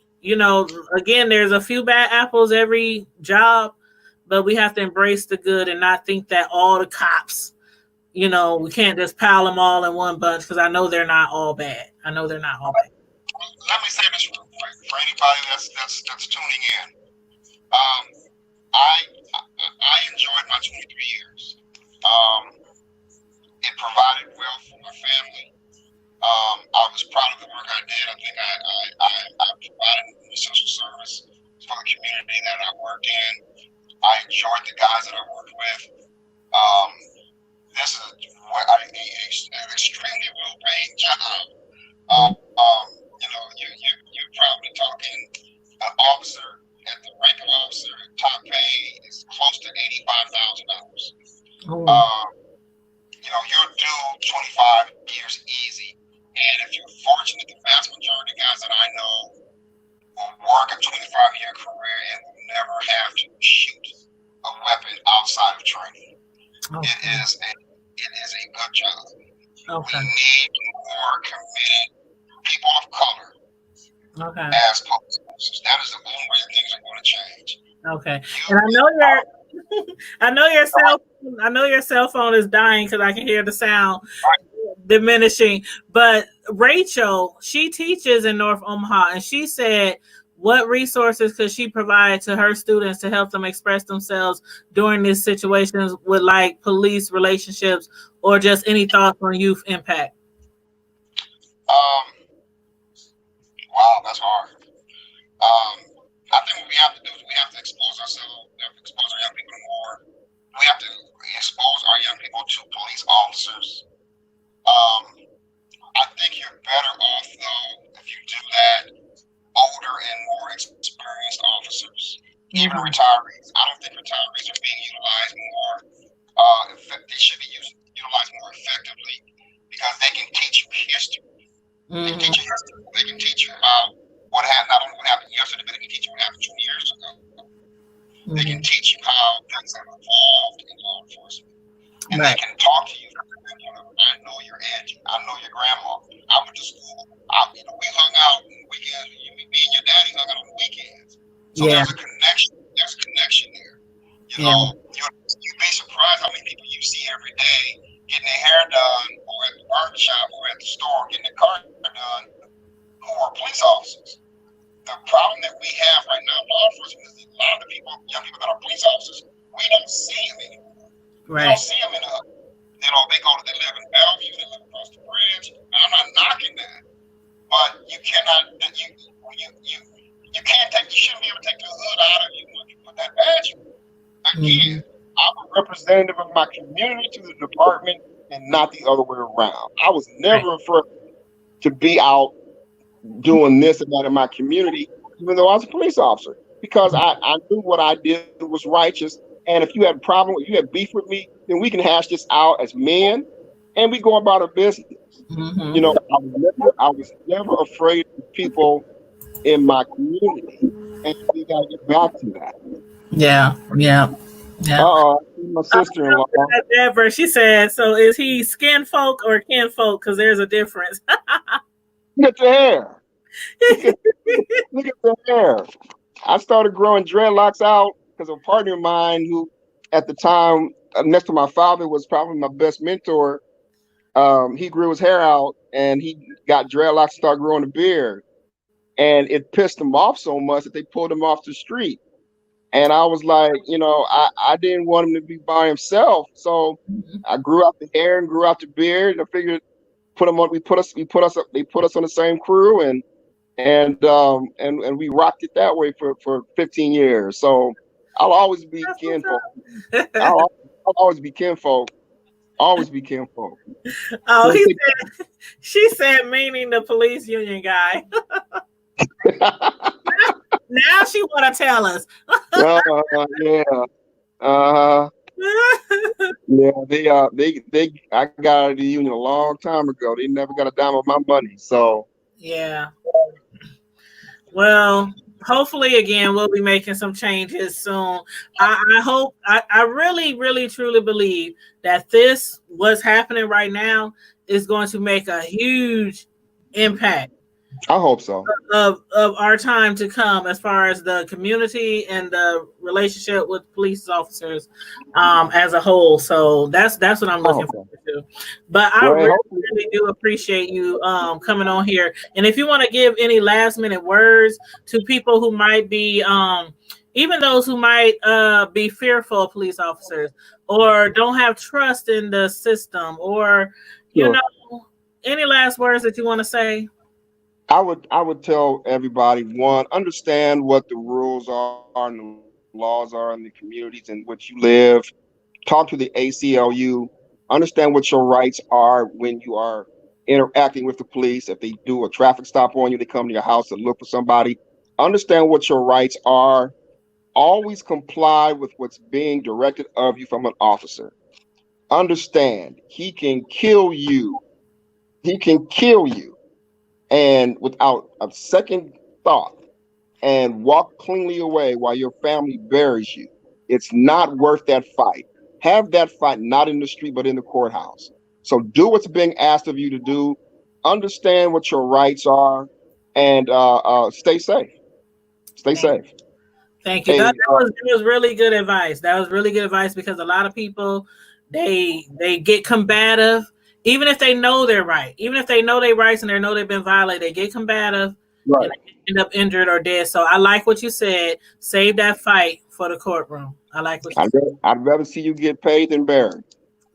Again, there's a few bad apples every job, but we have to embrace the good and not think that all the cops, we can't just pile them all in one bunch, because I know they're not all bad. Let me say this real quick for anybody that's tuning in. I enjoyed my 23 years. It provided wealth for my family. I was proud of the work I did. I think I provided essential service for the community that I worked in. I enjoyed the guys that I worked with. This is an extremely well-paid job. You're probably talking an officer at the rank of officer, top pay is close to $85,000. You're due 25 years easy. And if you're fortunate, the vast majority of guys that I know will work a 25-year career and will never have to shoot a weapon outside of training. Okay. It is a good job. Okay. We need more committed people of color as police officers. That is the only way that things are going to change. Okay. And I know your cell phone is dying because I can hear the sound diminishing. But Rachel, she teaches in North Omaha, and she said, what resources could she provide to her students to help them express themselves during these situations with like police relationships, or just any thoughts on youth impact? Wow, that's hard. I think what we have to do is we have to expose ourselves, we have to expose our young people more. We have to expose our young people to police officers. I think you're better off, though, if you do that, older and more experienced officers, even retirees. I don't think retirees are being utilized more. They should be utilized more effectively because they can teach you history. They can teach you history. They can teach you about what happened, not only what happened yesterday, but they can teach you what happened 20 years ago. They can teach you how things have evolved in law enforcement. And they can talk to you. I know your auntie. I know your grandma. I went to school. We hung out on the weekends. Me and your daddy hung out on the weekends. So there's a connection. There's a connection You know, you'd be surprised how many people you see every day getting their hair done, or at the barber shop, or at the store getting their car done, who are police officers. The problem that we have right now in law enforcement is that a lot of the people, young people that are police officers, we don't see them anymore. We don't see them in a, you know, they live in Bellevue, they live across the bridge. I'm not knocking that, but you cannot, you can't take, you shouldn't be able to take the hood out of you when you put that badge on. Again, I'm a representative of my community to the department and not the other way around. I was never afraid to be out doing this and that in my community, even though I was a police officer, because I knew what I did was righteous. And if you had a problem, if you had beef with me, then we can hash this out as men and we go about our business. You know, I was never afraid of people in my community. And we got to get back to that. Yeah. My sister-in-law. Deborah, she said, so is he skin folk or kin folk? Because there's a difference. Look at the hair. Look at the hair. I started growing dreadlocks out because a partner of mine who, at the time, next to my father, was probably my best mentor. He grew his hair out and he got dreadlocks, started growing a beard. And it pissed him off so much that they pulled him off the street. And I was like, you know, I didn't want him to be by himself. So I grew out the hair and grew out the beard. I figured they put us on the same crew and we rocked it that way for 15 years. So I'll always be kinfolk. I'll always be kinfolk. Always be kinfolk. Oh, she said, meaning the police union guy. Now she want to tell us. Yeah. Yeah, I got out of the union a long time ago. They never got a dime of my money. So yeah. Well, hopefully again we'll be making some changes soon. I hope I really, really, truly believe that this what's happening right now is going to make a huge impact. I hope so. Of our time to come, as far as the community and the relationship with police officers as a whole. So that's what I'm looking forward to. But I really do appreciate you coming on here. And if you want to give any last minute words to people who might be even those who might be fearful of police officers or don't have trust in the system, or you know, any last words that you want to say? I would tell everybody, one, understand what the rules are and the laws are in the communities in which you live. Talk to the ACLU. Understand what your rights are when you are interacting with the police. If they do a traffic stop on you, they come to your house to look for somebody. Understand what your rights are. Always comply with what's being directed of you from an officer. Understand, he can kill you. He can kill you. And without a second thought, and walk cleanly away while your family buries you. It's not worth that fight. Have that fight not in the street, but in the courthouse. So do what's being asked of you to do. Understand what your rights are, and stay safe. Stay safe. Thank you. Hey, that was really good advice. That was really good advice, because a lot of people, they get combative. Even if they know they're right, even if they know their rights and they know they've been violated, they get combative and end up injured or dead. So I like what you said. Save that fight for the courtroom. I like what you said. I'd rather see you get paid than buried.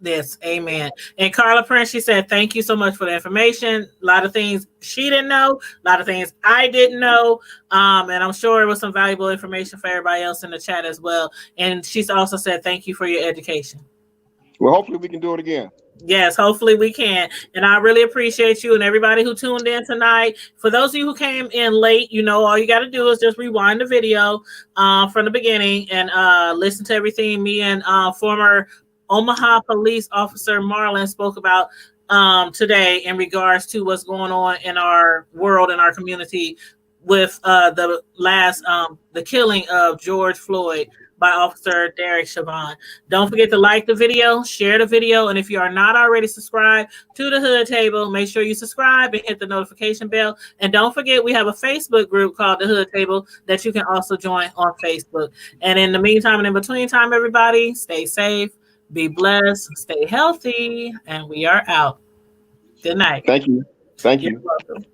Yes, amen. And Carla Prince, she said, thank you so much for the information. A lot of things she didn't know, a lot of things I didn't know. And I'm sure it was some valuable information for everybody else in the chat as well. And she's also said, thank you for your education. Well, hopefully we can do it again. Yes, hopefully we can. And I really appreciate you and everybody who tuned in tonight. For those of you who came in late, you know, all you got to do is just rewind the video from the beginning and listen to everything me and former Omaha police officer Marlin spoke about today in regards to what's going on in our world, in our community, with the last the killing of George Floyd by Officer Derek Chauvin. Don't forget to like the video, share the video, and if you are not already subscribed to the Hood Table, make sure you subscribe and hit the notification bell. And don't forget, we have a Facebook group called the Hood Table that you can also join on Facebook. And in the meantime and in between time, everybody, stay safe, be blessed, stay healthy, and we are out. Good night. Thank you. Thank You're you. welcome.